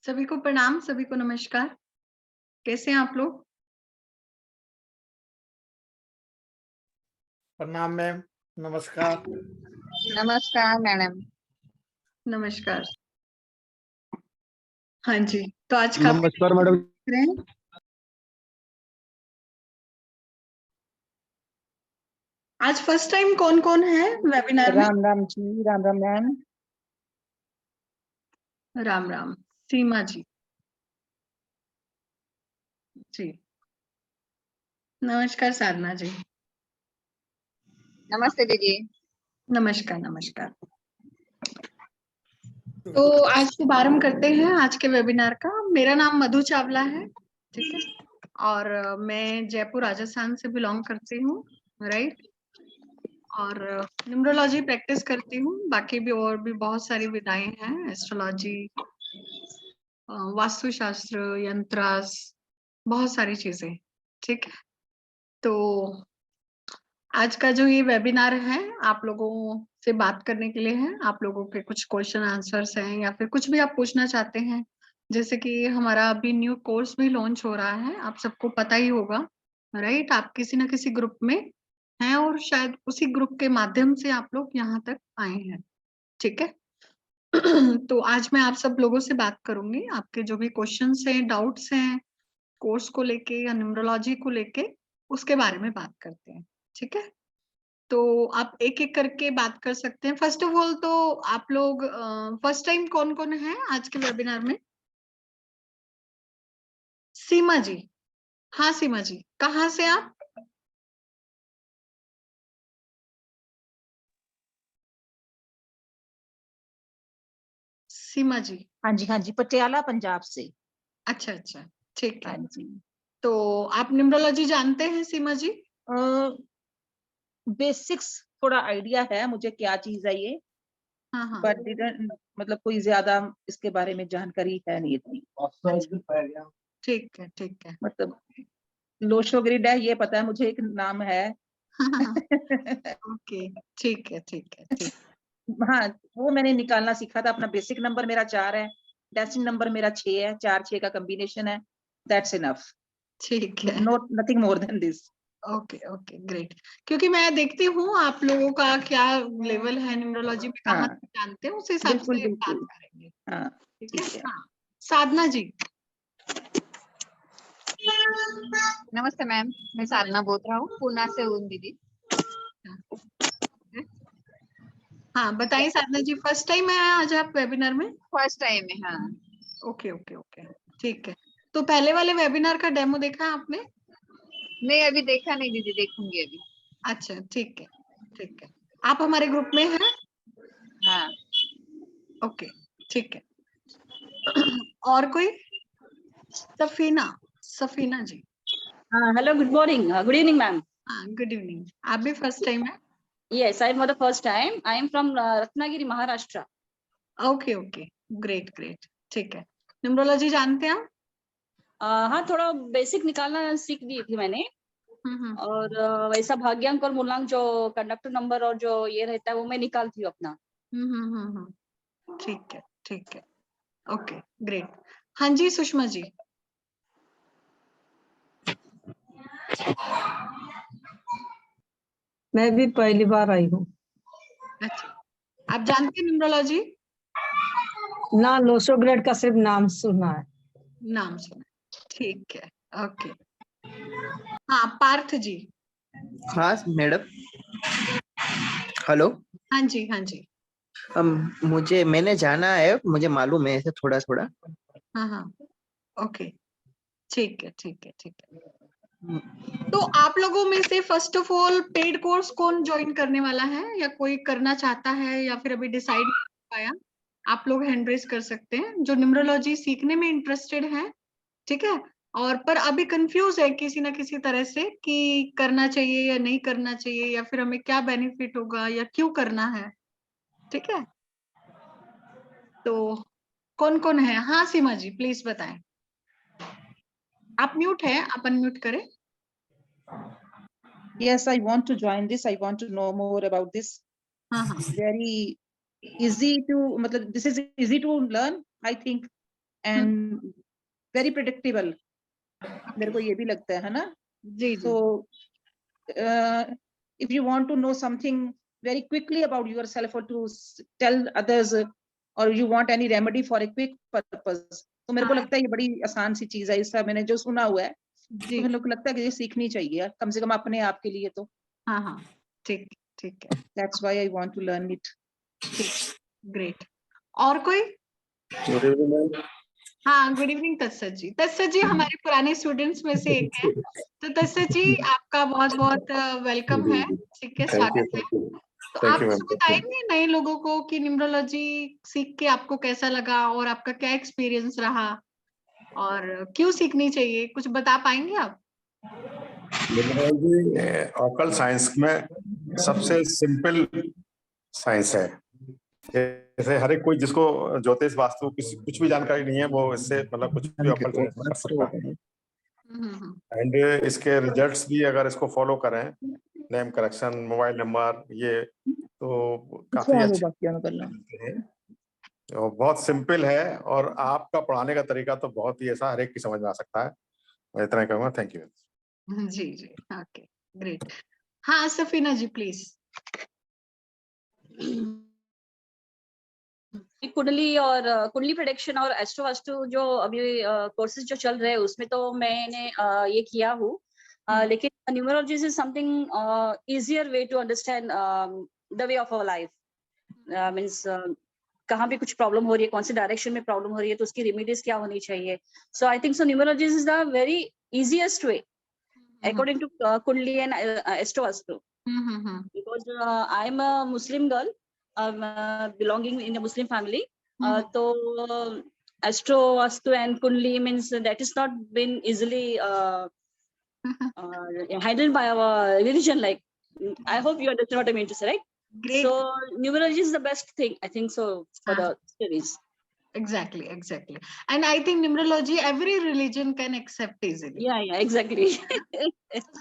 सभी को प्रणाम, सभी को नमस्कार। कैसे हैं आप लोग? प्रणाम मैम, नमस्कार। नमस्कार मैडम। नमस्कार। हाँ जी, तो आज का नमस्कार मैडम। रहे हैं। आज फर्स्ट टाइम कौन-कौन है वेबिनार में? राम राम जी, राम राम मैम। राम राम, सीमा जी। जी। नमस्कार साधना जी। नमस्ते दीदी। नमस्कार, नमस्कार। तो आज शुभारंभ करते हैं आज के वेबिनार का। मेरा नाम मधु चावला है, ठीक है? और मैं जयपुर राजस्थान से बिलॉन्ग करती हूँ, राइट? और न्यूमरोलॉजी प्रैक्टिस करती हूँ, बाकी भी और भी बहुत सारी विधाएं हैं, एस्ट्रोलॉजी, वास्तुशास्त्र, यंत्रास, बहुत सारी चीजें, ठीक है? तो आज का जो ये वेबिनार है, आप लोगों से बात करने के लिए है। आप लोगों के कुछ क्वेश्चन आंसर्स हैं या फिर कुछ भी आप पूछना चाहते हैं, जैसे कि हमारा अभी न्यू कोर्स भी लॉन्च हो रहा है, आप सबको पता ही होगा, राइट? आप किसी न किसी ग्रुप में हैं और शायद उसी ग्रुप के माध्यम से आप लोग यहाँ तक आए हैं, ठीक है? तो आज मैं आप सब लोगों से बात करूँगी, आपके जो भी क्वेश्चन्स हैं, डाउट्स हैं, कोर्स को लेके या न्यूमरोलॉजी को लेके, उसके बारे में बात करते हैं, ठीक है? तो आप एक-एक करके बात कर सकते हैं। फर्स्ट ऑफ ऑल तो आप लोग फर्स्ट टाइम कौन-कौन है आज के वेबिनार में? सीमा जी। हाँ, सीमा जी। कहाँ से आप? सीमा जी। हाँ जी, पटियाला पंजाब से। अच्छा, अच्छा, ठीक है। हाँ जी। तो आप न्यूमरोलॉजी जानते हैं सीमा जी? बेसिक्स थोड़ा आइडिया है मुझे क्या चीज है ये, हाँ, हाँ। बट डिडंट मतलब कोई ज्यादा इसके बारे में जानकारी है नहीं इतनी। ठीक है, ठीक है। मतलब लोशो ग्रिड है ये पता है मुझे, एक नाम है। ओके, ठीक है, ठीक है, ठीक। हाँ, वो मैंने निकालना सीखा था। अपना बेसिक नंबर मेरा 4 है, डेसिमल नंबर मेरा 6 है, 4-6 का कॉम्बिनेशन है। दैट्स इनफ, ठीक है। Not nothing more than this. Okay, okay, great. क्योंकि मैं देखती हूँ आप लोगों का क्या लेवल है न्यूमरोलॉजी में, कहाँ हाँ, तक जानते हैं, उस हिसाब बिल्कुल से बात बिल्कुल। करेंगे, हाँ, ठीक ठीक है? है। हाँ, साधना जी। नमस्ते मैम, मैं साधना बोल रहा हूँ, पूना से हूँ दीदी। हाँ, बताइए साधना जी, फर्स्ट टाइम है आज आप वेबिनार में? फर्स्ट टाइम है। हाँ, ओके, ओके, ओके, ठीक है। तो पहले वाले वेबिनार का डेमो देखा है आपने? नहीं अभी देखा नहीं दीदी, देखूंगी अभी। अच्छा, ठीक है, ठीक है। आप हमारे ग्रुप में हैं? हाँ, ओके, ठीक है। और कोई? सफीना, सफीना जी। Hello, good morning. Good evening, ma'am. हाँ, गुड इवनिंग। आप भी फर्स्ट टाइम है? Yes, I am for the first time. I am from Ratnagiri, Maharashtra. Okay, okay, great, great, ठीक है। न्यूमरोलॉजी जानते हैं आप? हाँ, थोड़ा बेसिक निकालना सीख दी थी मैंने। हम्म। और वैसा भाग्यांक और मूलांक जो कंडक्टर नंबर और जो ये रहता है वो मैं निकालती हूँ अपना। ठीक है, ठीक है। Okay, great. हाँ जी, सुषमा जी। मैं भी पहली बार आई हूँ। अच्छा, आप जानते हैं न्यूमरोलॉजी? ना, लोशो ग्रेड का सिर्फ नाम सुना है। नाम सुना, ठीक है, ओके। हाँ, पार्थ जी। हाँ मैडम, हेलो। हाँ जी, हाँ जी। मैंने जाना है, मुझे मालूम है ऐसे थोड़ा थोड़ा। हाँ, हाँ, ओके, ठीक है, ठीक है, ठीक है। तो आप लोगों में से first of all paid course कौन ज्वाइन करने वाला है या कोई करना चाहता है या फिर अभी डिसाइड नहीं हो पाया? आप लोग हैंड रेज कर सकते हैं जो न्यूमरोलॉजी सीखने में इंटरेस्टेड है, ठीक है? और पर अभी कंफ्यूज है किसी ना किसी तरह से कि करना चाहिए या नहीं करना चाहिए या फिर हमें क्या बेनिफिट होगा या क्यों करना है, ठीक है? तो कौन-कौन है? हाँ, सीमा जी प्लीज बताएं। आप म्यूट है, आप अनम्यूट करें। Yes, I want to join this. I want to know more about this. हाँ, हाँ, Very easy to, matlab, this is easy to learn, I think. And very predictable, मेरे को ये भी लगता है ना। जी जी। So, if you want to know something very quickly about yourself or to tell others, or you want any remedy for a quick purpose, तो मेरे को हाँ। लगता है ये बड़ी आसान सी चीज है। इसका मैंने जो सुना हुआ है जी तो मेरे को लगता है कि ये सीखनी चाहिए कम से कम अपने आप के लिए। तो हाँ हाँ, ठीक ठीक है, that's why I want to learn it. Great. और कोई? Good evening ma'am. हाँ, गुड इवनिंग तस्सत जी। तस्सत जी हमारे पुराने स्टूडेंट्स में से एक है, तो तस्सत जी आपका बहुत बहुत वेलकम है, ठीक है, स्वागत है। तो थैंक आप यू कुछ मैम। बताएंगे नए लोगों को कि न्यूमरोलॉजी सीख के आपको कैसा लगा और आपका क्या एक्सपीरियंस रहा और क्यों सीखनी चाहिए, कुछ बता पाएंगे आप? न्यूमरोलॉजी ऑकल साइंस में सबसे सिंपल साइंस है। जैसे हर एक कोई जिसको ज्योतिष वास्तु कुछ भी जानकारी नहीं है वो इससे मतलब कुछ भी ऑकल साइंस कर सकता है। एंड इसके रिजल्ट्स भी अगर इसको फॉलो करें, नेम करेक्शन, मोबाइल नंबर, ये तो काफी अच्छे हैं। तो बहुत सिंपल है और आपका पढ़ाने का तरीका तो बहुत ही ऐसा हर एक की समझ में आ सकता है। मैं इतना ही कहूँगा। Thank you. जी जी, ओके, ग्रेट। हाँ सफीना जी प्लीज। कुंडली और कुंडली प्रेडिक्शन और एस्ट्रो जो अभी कोर्सेज जो चल रहे हैं उसमें तो मैंने ये किया हूँ, लेकिन numerology is something easier way to understand the way of our life. Means कहाँ पे कुछ प्रॉब्लम हो रही है, कौन से डायरेक्शन में प्रॉब्लम हो रही है, तो उसकी रेमेडीज क्या होनी चाहिए। So I think so numerology is the very easiest way according to Kundli and Astro, because I am a Muslim girl, belonging in a Muslim family. So Astro and Kundli means that is not been easily handled by our religion. Like, I hope you understand what I mean to say, right? Great. So numerology is the best thing, I think so, for the studies. Exactly. And I think numerology every religion can accept easily. Yeah, exactly.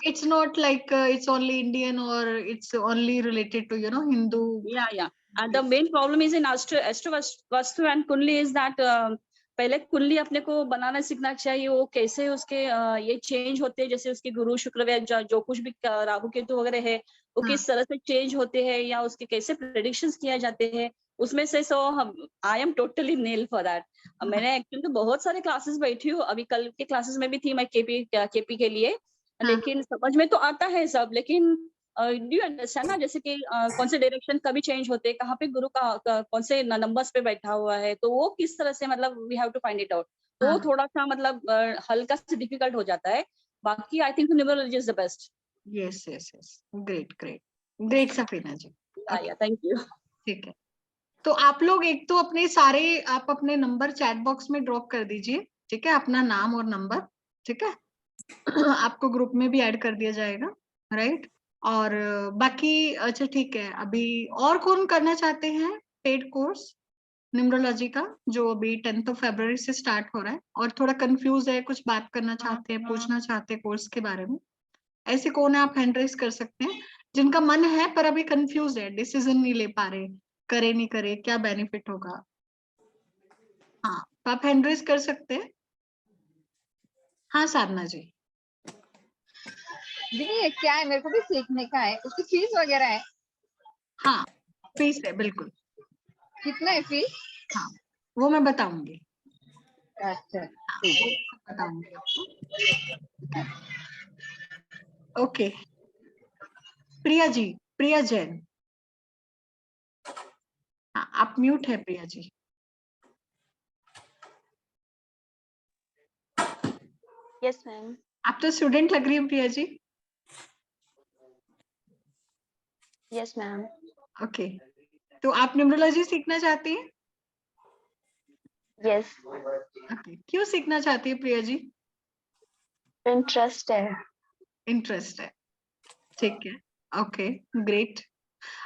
It's not like it's only Indian or it's only related to Hindu. Yeah. And the main problem is in Astro Vastu and Kundli is that पहले कुंडली अपने को बनाना सीखना चाहिए, वो कैसे उसके ये चेंज होते हैं, जैसे उसके गुरु शुक्र जो कुछ भी राहु केतु वगैरह है वो किस तरह से चेंज होते हैं या उसके कैसे प्रेडिक्शंस किए जाते हैं, उसमें से I am totally nail for that. मैंने एक्चुअली तो बहुत सारे क्लासेस बैठी हूँ, अभी कल के क्लासेस में भी थी मैं केपी के लिए, लेकिन समझ में तो आता है सब, लेकिन डू यू अंडरस्टैंड ना, जैसे कि कौन से डायरेक्शन कभी चेंज होते हैं, कहाँ पे गुरु का कौन से नंबर्स पे बैठा हुआ है, तो वो किस तरह से मतलब we have to find it out, तो वो थोड़ा सा मतलब हल्का से डिफिकल्ट हो जाता है। बाकी I think numerology is the best. Yes, great Safina ji. Thank you. ठीक है, तो आप लोग एक तो आप अपने नंबर चैट बॉक्स में ड्रॉप कर दीजिए, ठीक है, अपना नाम और नंबर, ठीक है। आपको ग्रुप में भी ऐड कर दिया जाएगा, राइट। और बाकी अच्छा ठीक है, अभी और कौन करना चाहते हैं पेड कोर्स न्यूमरोलॉजी का, जो अभी 10th of February से स्टार्ट हो रहा है और थोड़ा कंफ्यूज है, कुछ बात करना चाहते हैं, पूछना चाहते हैं कोर्स के बारे में, ऐसे कौन है? आप हैंड रेज कर सकते हैं जिनका मन है पर अभी कंफ्यूज है, डिसीजन नहीं ले पा रहे, करे नहीं करे, क्या बेनिफिट होगा। हाँ, तो आप हैंड रेज कर सकते हैं। हाँ साधना जी। दीदी क्या है, मेरे को भी सीखने का है, उसकी फीस वगैरह है? हाँ फीस है, बिल्कुल। कितना है फीस? हाँ वो मैं बताऊंगी। अच्छा बताऊंगी आपको। ओके, प्रिया जी, प्रिया जैन। हाँ आप म्यूट है प्रिया जी। Yes ma'am. आप तो स्टूडेंट लग रही है Priya ji. Yes ma'am. Okay, तो आप न्यूमरोलॉजी सीखना चाहती हैं? यस। ओके, क्यों सीखना चाहती है प्रिया जी? इंटरेस्ट है। इंटरेस्ट है, ठीक है, ओके ग्रेट।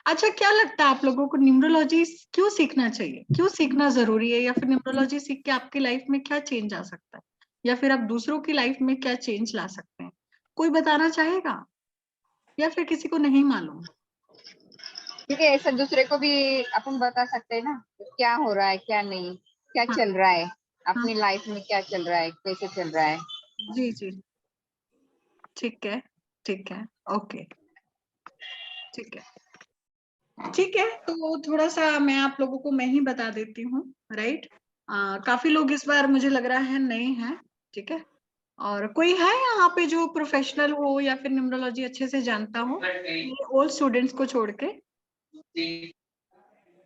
अच्छा, क्या लगता है आप लोगों को न्यूमरोलॉजी क्यों सीखना चाहिए, क्यों सीखना जरूरी है, या फिर न्यूमरोलॉजी सीख के आपकी लाइफ में क्या चेंज आ सकता है, या फिर आप दूसरों की लाइफ में क्या चेंज ला सकते हैं? कोई बताना चाहेगा या फिर किसी को नहीं मालूम? ठीक है, ऐसा दूसरे को भी अपन बता सकते हैं ना क्या हो रहा है क्या नहीं, क्या हाँ। चल रहा है। अपनी लाइफ में क्या चल रहा है, कैसे चल रहा है। जी जी, ठीक है, ठीक है, ओके, ठीक है, ठीक है। तो थोड़ा सा मैं आप लोगों को मैं ही बता देती हूँ, राइट। काफी लोग इस बार मुझे लग रहा है नए हैं, ठीक है। और कोई है यहाँ पे जो प्रोफेशनल हो या फिर न्यूमरोलॉजी अच्छे से जानता हो, ये ओल्ड स्टूडेंट्स को छोड़ के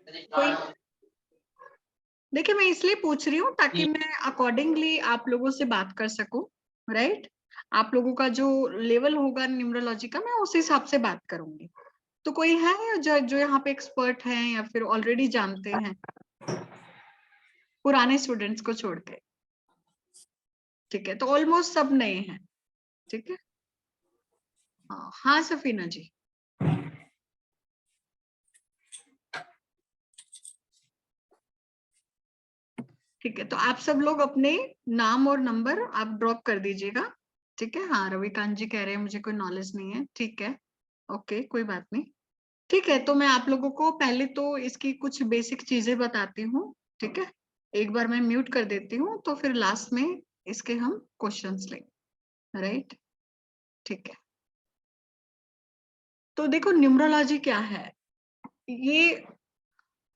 कोई? देखिए, मैं इसलिए पूछ रही हूँ ताकि मैं अकॉर्डिंगली आप लोगों से बात कर सकूं, राइट। आप लोगों का जो लेवल होगा न्यूमरोलॉजी का, मैं उस हिसाब से बात करूंगी। तो कोई है जो जो यहाँ पे एक्सपर्ट हैं या फिर ऑलरेडी जानते हैं, पुराने स्टूडेंट्स को छोड़ के? ठीक है, तो ऑलमोस्ट सब नए हैं, ठीक है। हाँ सफीना जी। ठीक है, तो आप सब लोग अपने नाम और नंबर आप ड्रॉप कर दीजिएगा, ठीक है। हाँ, रविकांत जी कह रहे हैं मुझे कोई नॉलेज नहीं है, ठीक है, ओके, कोई बात नहीं। ठीक है, तो मैं आप लोगों को पहले तो इसकी कुछ बेसिक चीजें बताती हूँ, ठीक है। एक बार मैं म्यूट कर देती हूँ, तो फिर लास्ट में इसके हम क्वेश्चंस लेंगे, राइट, ठीक है। तो देखो, न्यूमरोलॉजी क्या है? ये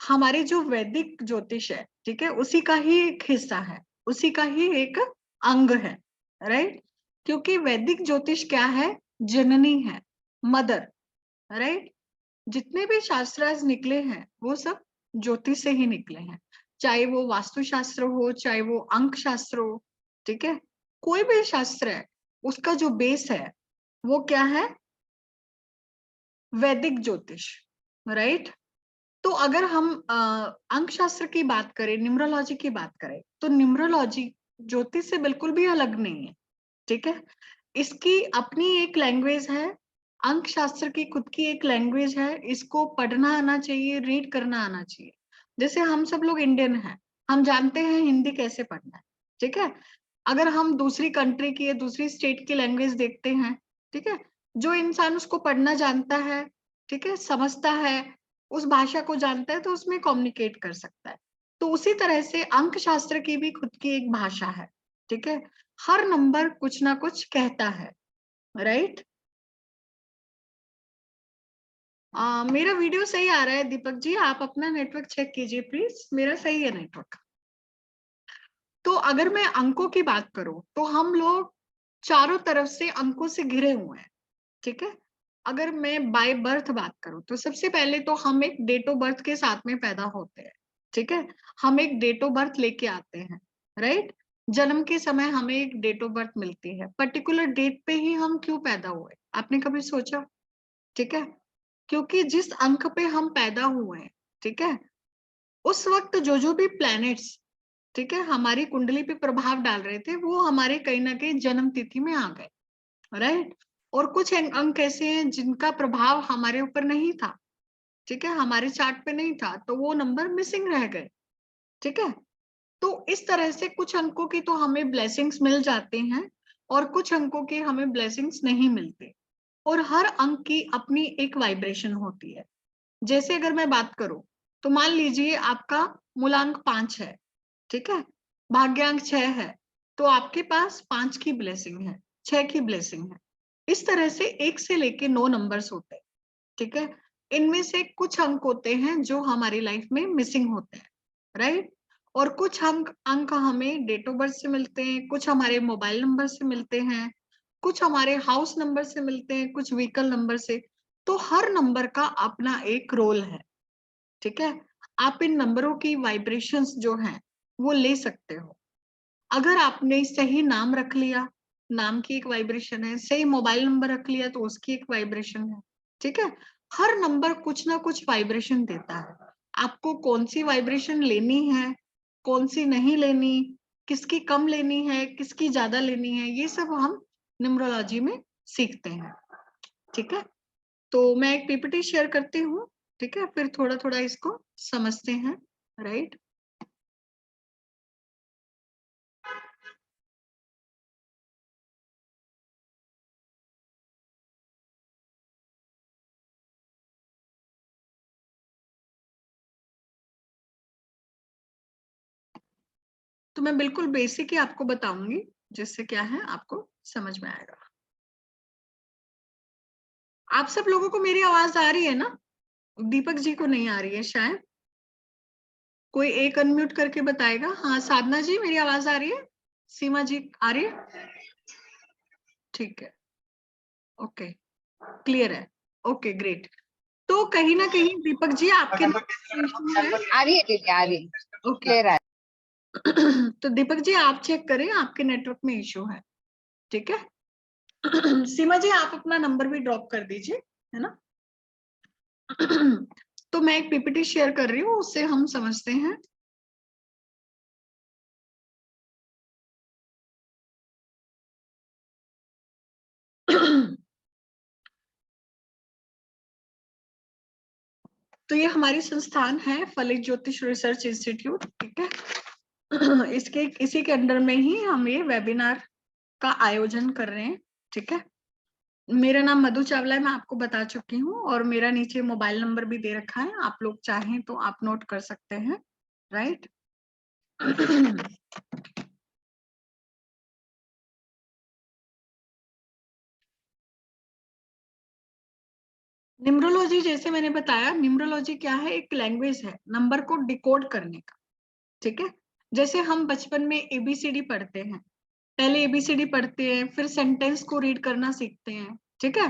हमारे जो वैदिक ज्योतिष है, ठीक है, उसी का ही एक हिस्सा है, उसी का ही एक अंग है, राइट। क्योंकि वैदिक ज्योतिष क्या है? जननी है, मदर, राइट। जितने भी शास्त्र आज निकले हैं वो सब ज्योतिष से ही निकले हैं, चाहे वो वास्तुशास्त्र हो, चाहे वो अंक शास्त्र हो, ठीक है। कोई भी शास्त्र है, उसका जो बेस है वो क्या है? वैदिक ज्योतिष, राइट। तो अगर हम अंक शास्त्र की बात करें, न्यूमरोलॉजी की बात करें, तो न्यूमरोलॉजी ज्योतिष से बिल्कुल भी अलग नहीं है, ठीक है। इसकी अपनी एक लैंग्वेज है, अंक शास्त्र की खुद की एक लैंग्वेज है। इसको पढ़ना आना चाहिए, रीड करना आना चाहिए। जैसे हम सब लोग इंडियन हैं, हम जानते हैं हिंदी कैसे पढ़ना है, ठीक है। अगर हम दूसरी कंट्री की या दूसरी स्टेट की लैंग्वेज देखते हैं, ठीक है, जो इंसान उसको पढ़ना जानता है, ठीक है, समझता है, उस भाषा को जानता है, तो उसमें कम्युनिकेट कर सकता है। तो उसी तरह से अंक शास्त्र की भी खुद की एक भाषा है, ठीक है। हर नंबर कुछ ना कुछ कहता है, राइट। मेरा वीडियो सही आ रहा है दीपक जी? आप अपना नेटवर्क चेक कीजिए प्लीज, मेरा सही है नेटवर्क। तो अगर मैं अंकों की बात करूं, तो हम लोग चारों तरफ से अंकों से घिरे हुए हैं, ठीक है। अगर मैं बाय बर्थ बात करूं, तो सबसे पहले तो हम एक डेट ऑफ बर्थ के साथ में पैदा होते हैं, ठीक है। हम एक डेट ऑफ बर्थ लेके आते हैं, राइट। जन्म के समय हमें एक डेट ऑफ बर्थ मिलती है, पर्टिकुलर डेट पे ही हम क्यों पैदा हुए, आपने कभी सोचा? ठीक है, क्योंकि जिस अंक पे हम पैदा हुए हैं, ठीक है, उस वक्त जो भी प्लैनेट्स, ठीक है, हमारी कुंडली पे प्रभाव डाल रहे थे, वो हमारे कहीं ना कहीं जन्म तिथि में आ गए, राइट। और कुछ अंक ऐसे हैं जिनका प्रभाव हमारे ऊपर नहीं था, ठीक है, हमारे चार्ट पे नहीं था, तो वो नंबर मिसिंग रह गए, ठीक है। तो इस तरह से कुछ अंकों की तो हमें ब्लेसिंग्स मिल जाते हैं, और कुछ अंकों की हमें ब्लेसिंग्स नहीं मिलते। और हर अंक की अपनी एक वाइब्रेशन होती है। जैसे अगर मैं बात करूं, तो मान लीजिए आपका मूलांक 5 है, ठीक है, भाग्यांक 6 है, तो आपके पास 5 की ब्लेसिंग है, 6 की ब्लेसिंग है। इस तरह से 1 से लेके 9 नंबर्स होते हैं, ठीक है। इनमें से कुछ अंक होते हैं जो हमारी लाइफ में मिसिंग होते हैं, राइट। और कुछ अंक अंक हमें डेट ऑफ बर्थ से मिलते हैं, कुछ हमारे मोबाइल नंबर से मिलते हैं, कुछ हमारे हाउस नंबर से मिलते हैं, कुछ व्हीकल नंबर से। तो हर नंबर का अपना एक रोल है, ठीक है। आप इन नंबरों की वाइब्रेशंस जो हैं वो ले सकते हो। अगर आपने सही नाम रख लिया, नाम की एक वाइब्रेशन है, सही मोबाइल नंबर रख लिया तो उसकी एक वाइब्रेशन है, ठीक है। हर नंबर कुछ ना कुछ वाइब्रेशन देता है। आपको कौन सी वाइब्रेशन लेनी है, कौन सी नहीं लेनी, किसकी कम लेनी है, किसकी ज्यादा लेनी है, ये सब हम न्यूमरोलॉजी में सीखते हैं, ठीक है। तो मैं एक पीपीटी शेयर करती हूँ, ठीक है, फिर थोड़ा थोड़ा इसको समझते हैं, राइट। तो मैं बिल्कुल बेसिक ही आपको बताऊंगी, जिससे क्या है आपको समझ में आएगा। आप सब लोगों को मेरी आवाज आ रही है ना? दीपक जी को नहीं आ रही है शायद, कोई एक अनम्यूट करके बताएगा। हाँ साधना जी, मेरी आवाज आ रही है? सीमा जी आ रही है? ठीक है, ओके, क्लियर है, ओके ग्रेट। तो कहीं ना कहीं दीपक जी आपके आ रही है दीदी, आ रही है, ओके। क्लियर है। तो दीपक जी आप चेक करें, आपके नेटवर्क में इश्यू है, ठीक है। सीमा जी आप अपना नंबर भी ड्रॉप कर दीजिए, है ना। तो मैं एक पीपीटी शेयर कर रही हूँ, उससे हम समझते हैं। तो ये हमारी संस्थान है फलित ज्योतिष रिसर्च इंस्टीट्यूट, ठीक है। इसके इसी के अंडर में ही हम ये वेबिनार का आयोजन कर रहे हैं, ठीक है। मेरा नाम मधु चावला है, मैं आपको बता चुकी हूँ, और मेरा नीचे मोबाइल नंबर भी दे रखा है, आप लोग चाहें तो आप नोट कर सकते हैं, राइट। न्यूमरोलॉजी, जैसे मैंने बताया, न्यूमरोलॉजी क्या है, एक लैंग्वेज है नंबर को डिकोड करने का, ठीक है। जैसे हम बचपन में एबीसीडी पढ़ते हैं, पहले एबीसीडी पढ़ते हैं, फिर सेंटेंस को रीड करना सीखते हैं, ठीक है।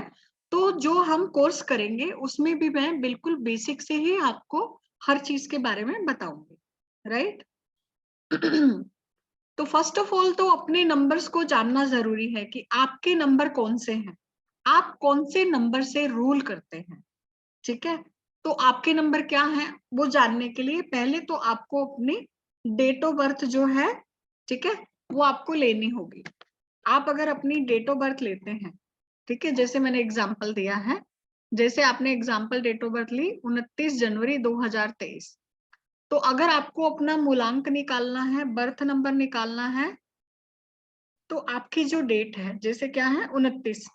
तो जो हम कोर्स करेंगे उसमें भी मैं बिल्कुल बेसिक से ही आपको हर चीज के बारे में बताऊंगी, राइट। तो फर्स्ट ऑफ ऑल तो अपने नंबर्स को जानना जरूरी है कि आपके नंबर कौन से हैं, आप कौन से नंबर से रूल करते हैं, ठीक है। तो आपके नंबर क्या हैं वो जानने के लिए पहले तो आपको अपनी डेट ऑफ बर्थ जो है, ठीक है, वो आपको लेनी होगी। आप अगर अपनी डेट ऑफ बर्थ लेते हैं, ठीक है, जैसे मैंने एग्जांपल दिया है, जैसे आपने एग्जांपल डेट ऑफ बर्थ ली 29 जनवरी 2023, तो अगर आपको अपना मूलांक निकालना है, बर्थ नंबर निकालना है, तो आपकी जो डेट है, जैसे क्या है 29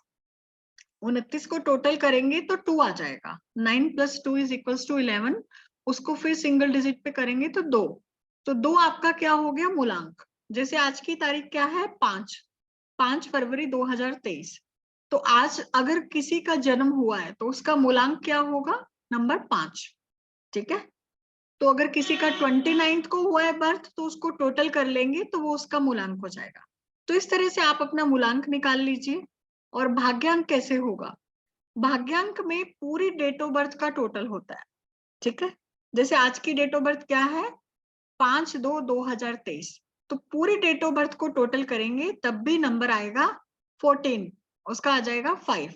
को टोटल करेंगे तो 2 आ जाएगा, 9 + 2 = 11, उसको फिर सिंगल डिजिट पे करेंगे तो 2, तो 2 आपका क्या हो गया मूलांक। जैसे आज की तारीख क्या है 5 फरवरी 2023, तो आज अगर किसी का जन्म हुआ है तो उसका मूलांक क्या होगा, नंबर 5, ठीक है। तो अगर किसी का 29 को हुआ है बर्थ तो उसको टोटल कर लेंगे तो वो उसका मूलांक हो जाएगा। तो इस तरह से आप अपना मूलांक निकाल लीजिए। और भाग्यांक कैसे होगा, भाग्यांक में पूरी डेट ऑफ बर्थ का टोटल होता है, ठीक है। जैसे आज की डेट ऑफ बर्थ क्या है 5/2/2023, तो पूरी डेट ऑफ बर्थ को टोटल करेंगे तब भी नंबर आएगा 14, उसका आ जाएगा 5,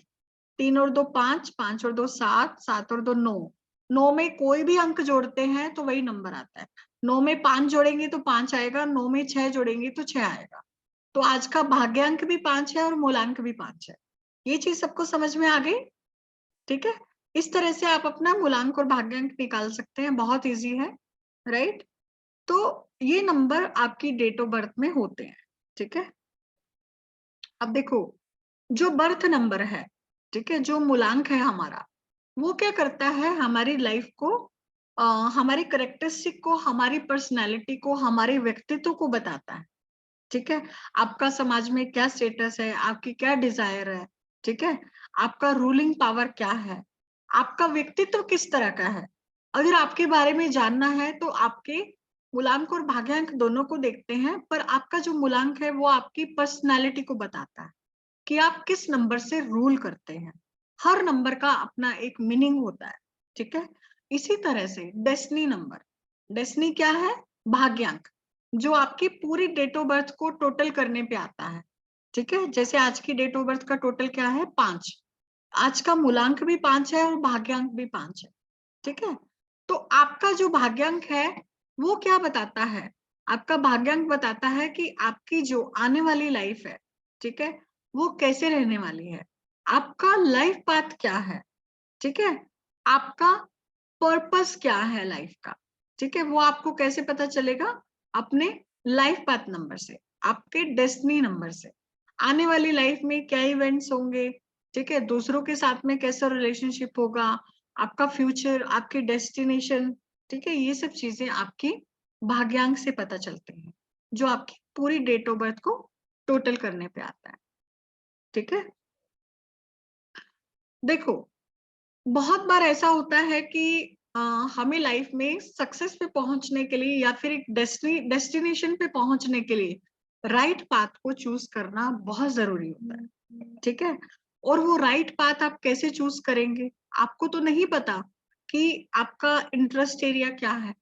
3 और 2 5, 5 और 2 7, 7 और 2 9, 9 में कोई भी अंक जोड़ते हैं तो वही नंबर आता है। 9 में 5 जोड़ेंगे तो 5 आएगा, 9 में 6 जोड़ेंगे तो 6 आएगा। तो आज का भाग्यांक भी 5 है और मूलांक भी 5 है। ये चीज सबको समझ में आ गई, ठीक है। इस तरह से आप अपना मूलांक और भाग्यांक निकाल सकते हैं, बहुत इजी है, राइट। तो ये नंबर आपकी डेट ऑफ बर्थ में होते हैं, ठीक है। अब देखो, जो बर्थ नंबर है, ठीक है, जो मूलांक है हमारा, वो क्या करता है, हमारी लाइफ को, हमारी करेक्टरिस्टिक को, हमारी पर्सनैलिटी को, हमारे व्यक्तित्व को बताता है, ठीक है। आपका समाज में क्या स्टेटस है, आपकी क्या डिजायर है, ठीक है, आपका रूलिंग पावर क्या है, आपका व्यक्तित्व किस तरह का है। अगर आपके बारे में जानना है तो आपके मूलांक और भाग्यांक दोनों को देखते हैं, पर आपका जो मूलांक है वो आपकी पर्सनैलिटी को बताता है कि आप किस नंबर से रूल करते हैं। हर नंबर का अपना एक मीनिंग होता है, ठीक है। इसी तरह से डेस्टिनी नंबर, डेस्टिनी क्या है, भाग्यांक, जो आपकी पूरी डेट ऑफ बर्थ को टोटल करने पे आता है, ठीक है। जैसे आज की डेट ऑफ बर्थ का टोटल क्या है 5, आज का मूलांक भी 5 है और भाग्यांक भी 5 है, ठीक है। तो आपका जो भाग्यांक है वो क्या बताता है, आपका भाग्यांक बताता है कि आपकी जो आने वाली लाइफ है, ठीक है, वो कैसे रहने वाली है, आपका लाइफ पाथ क्या है, ठीक है, आपका पर्पस क्या है लाइफ का, ठीक है। वो आपको कैसे पता चलेगा, अपने लाइफ पाथ नंबर से, आपके डेस्टिनी नंबर से। आने वाली लाइफ में क्या इवेंट्स होंगे, ठीक है, दूसरों के साथ में कैसा रिलेशनशिप होगा, आपका फ्यूचर, आपकी डेस्टिनेशन, ठीक है, ये सब चीजें आपकी भाग्यांक से पता चलती हैं। जो आपकी पूरी डेट ऑफ बर्थ को टोटल करने पे आता है। ठीक है, देखो बहुत बार ऐसा होता है कि हमें लाइफ में सक्सेस पे पहुंचने के लिए या फिर एक डेस्टिनेशन पे पहुंचने के लिए राइट पाथ को चूज करना बहुत जरूरी होता है। ठीक है, और वो राइट पाथ आप कैसे चूज करेंगे, आपको तो नहीं पता कि आपका इंटरेस्ट एरिया क्या है।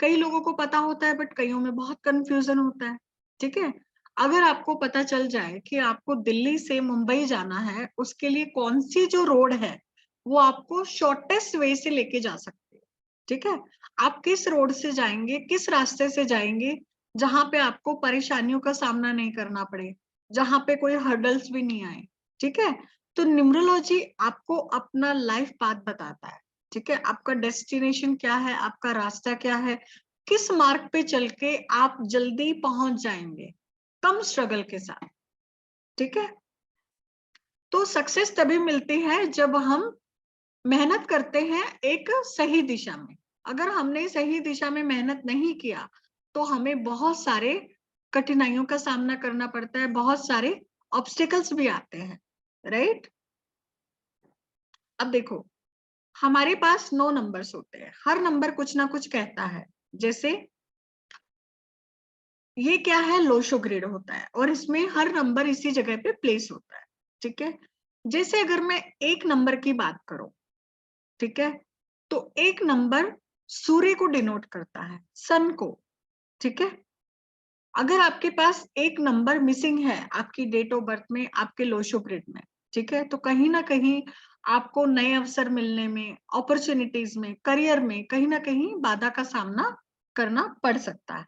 कई लोगों को पता होता है बट कईयों में बहुत कंफ्यूजन होता है। ठीक है, अगर आपको पता चल जाए कि आपको दिल्ली से मुंबई जाना है, उसके लिए कौन सी जो रोड है वो आपको शॉर्टेस्ट वे से लेके जा सकते हैं। ठीक है, आप किस रोड से जाएंगे, किस रास्ते से जाएंगे जहां पे आपको परेशानियों का सामना नहीं करना पड़े, जहां पे कोई हर्डल्स भी नहीं आए। ठीक है, तो न्यूमरोलॉजी आपको अपना लाइफ पाथ बताता है। ठीक है, आपका डेस्टिनेशन क्या है, आपका रास्ता क्या है, किस मार्ग पे चल के आप जल्दी पहुंच जाएंगे कम स्ट्रगल के साथ। ठीक है, तो सक्सेस तभी मिलती है जब हम मेहनत करते हैं एक सही दिशा में। अगर हमने सही दिशा में मेहनत नहीं किया तो हमें बहुत सारे कठिनाइयों का सामना करना पड़ता है, बहुत सारे ऑब्स्टिकल्स भी आते हैं। राइट, अब देखो हमारे पास 9 नंबर्स होते हैं, हर नंबर कुछ ना कुछ कहता है। जैसे ये क्या है, लोशो ग्रिड होता है और इसमें हर नंबर इसी जगह पे प्लेस होता है। ठीक है, जैसे अगर मैं एक नंबर की बात करूं, ठीक है, तो एक नंबर सूर्य को डिनोट करता है, सन को। ठीक है, अगर आपके पास एक नंबर मिसिंग है आपकी डेट ऑफ बर्थ में, आपके लोशो ग्रिड में, ठीक है, तो कहीं ना कहीं आपको नए अवसर मिलने में, अपॉर्चुनिटीज में, करियर में कहीं ना कहीं बाधा का सामना करना पड़ सकता है।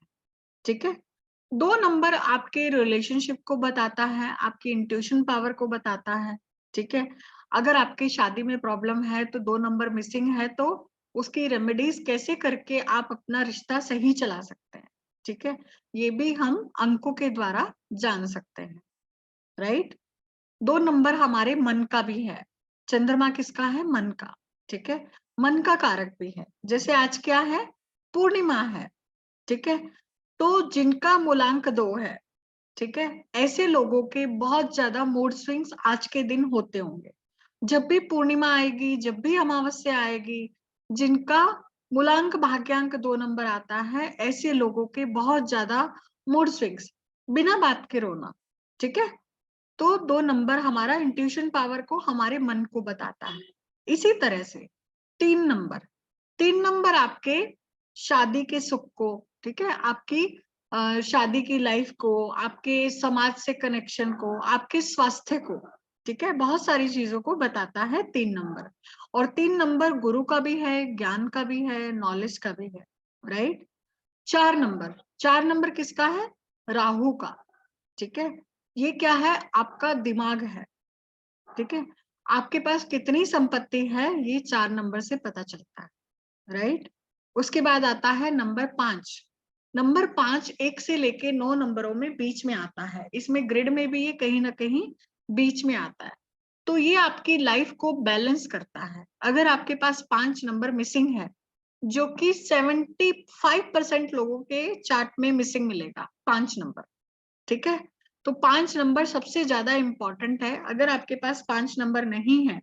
ठीक है, 2 नंबर आपके रिलेशनशिप को बताता है, आपकी इंट्यूशन पावर को बताता है। ठीक है, अगर आपकी शादी में प्रॉब्लम है तो 2 नंबर मिसिंग है तो उसकी रेमेडीज कैसे करके आप अपना रिश्ता सही चला सकते हैं। ठीक है, ये भी हम अंकों के द्वारा जान सकते हैं। राइट, 2 नंबर हमारे मन का भी है। चंद्रमा किसका है, मन का। ठीक है, मन का कारक भी है। जैसे आज क्या है, पूर्णिमा है। ठीक है, तो जिनका मूलांक 2 है, ठीक है, ऐसे लोगों के बहुत ज्यादा मूड स्विंग्स आज के दिन होते होंगे। जब भी पूर्णिमा आएगी, जब भी अमावस्या आएगी, जिनका मूलांक भाग्यांक 2 नंबर आता है, ऐसे लोगों के बहुत ज्यादा मूड स्विंग्स, बिना बात के रोना। ठीक है, तो 2 नंबर हमारा इंट्यूशन पावर को, हमारे मन को बताता है। इसी तरह से 3 नंबर आपके शादी के सुख को, ठीक है, आपकी शादी की लाइफ को, आपके समाज से कनेक्शन को, आपके स्वास्थ्य को, ठीक है, बहुत सारी चीजों को बताता है 3 नंबर। और 3 नंबर गुरु का भी है, ज्ञान का भी है, नॉलेज का भी है। राइट, 4 नंबर किसका है, राहु का। ठीक है, ये क्या है, आपका दिमाग है। ठीक है, आपके पास कितनी संपत्ति है ये 4 नंबर से पता चलता है। राइट, उसके बाद आता है नंबर 5। नंबर 5 1 से लेके 9 नंबरों में बीच में आता है। इसमें ग्रिड में भी ये कहीं ना कहीं बीच में आता है। तो ये आपकी लाइफ को बैलेंस करता है। अगर आपके पास 5 नंबर मिसिंग है, जो कि 75% लोगों के चार्ट में मिसिंग मिलेगा 5 नंबर। ठीक है, तो 5 नंबर सबसे ज्यादा इंपॉर्टेंट है। अगर आपके पास 5 नंबर नहीं है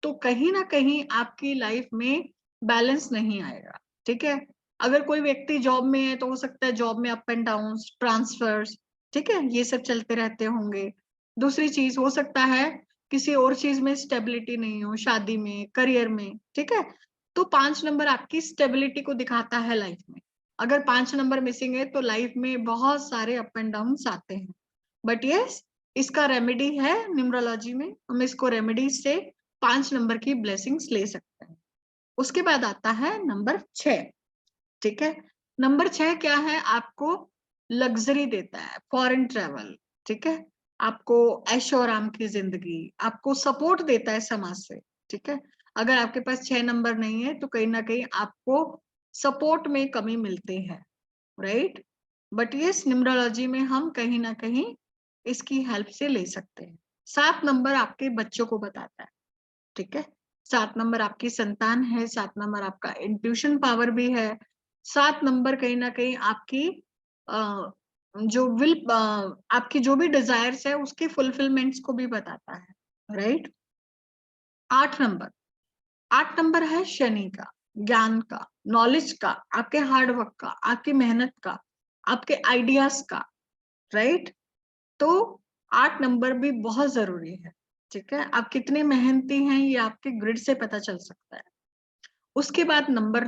तो कहीं ना कहीं आपकी लाइफ में बैलेंस नहीं आएगा। ठीक है, अगर कोई व्यक्ति जॉब में है तो हो सकता है जॉब में अप एंड डाउन, ट्रांसफर्स, ठीक है, ये सब चलते रहते होंगे। दूसरी चीज हो सकता है किसी और चीज में स्टेबिलिटी नहीं हो, शादी में, करियर में। ठीक है, तो 5 नंबर आपकी स्टेबिलिटी को दिखाता है लाइफ में। अगर 5 नंबर मिसिंग है तो लाइफ में बहुत सारे अप एंड डाउन आते हैं। बट यस, इसका रेमेडी है न्यूमरोलॉजी में, हम इसको रेमेडी से 5 नंबर की ब्लेसिंग्स ले सकते हैं। उसके बाद आता है नंबर 6। ठीक है, नंबर 6 क्या है, आपको लग्जरी देता है, फॉरेन ट्रेवल। ठीक है, आपको ऐशो आराम की जिंदगी, आपको सपोर्ट देता है समाज से। ठीक है, अगर आपके पास 6 नंबर नहीं है तो कहीं ना कहीं आपको सपोर्ट में कमी मिलती है। राइट, बट ये न्यूमरोलॉजी में हम कहीं ना कहीं इसकी हेल्प से ले सकते हैं। 7 नंबर आपके बच्चों को बताता है। ठीक है, 7 नंबर आपकी संतान है, 7 नंबर आपका इंट्यूशन पावर भी है, 7 नंबर कहीं ना कहीं आपकी जो आपकी जो भी डिजायर्स है उसके फुलफिलमेंट्स को भी बताता है, राइट। 8 नंबर है शनि का, ज्ञान का, नॉलेज का, आपके हार्ड वर्क का, आपकी मेहनत का, आपके आइडियाज का, राइट। तो 8 नंबर भी बहुत जरूरी है, ठीक है। आप कितने मेहनती हैं ये आपके ग्रिड से पता चल सकता है। उसके बाद नंबर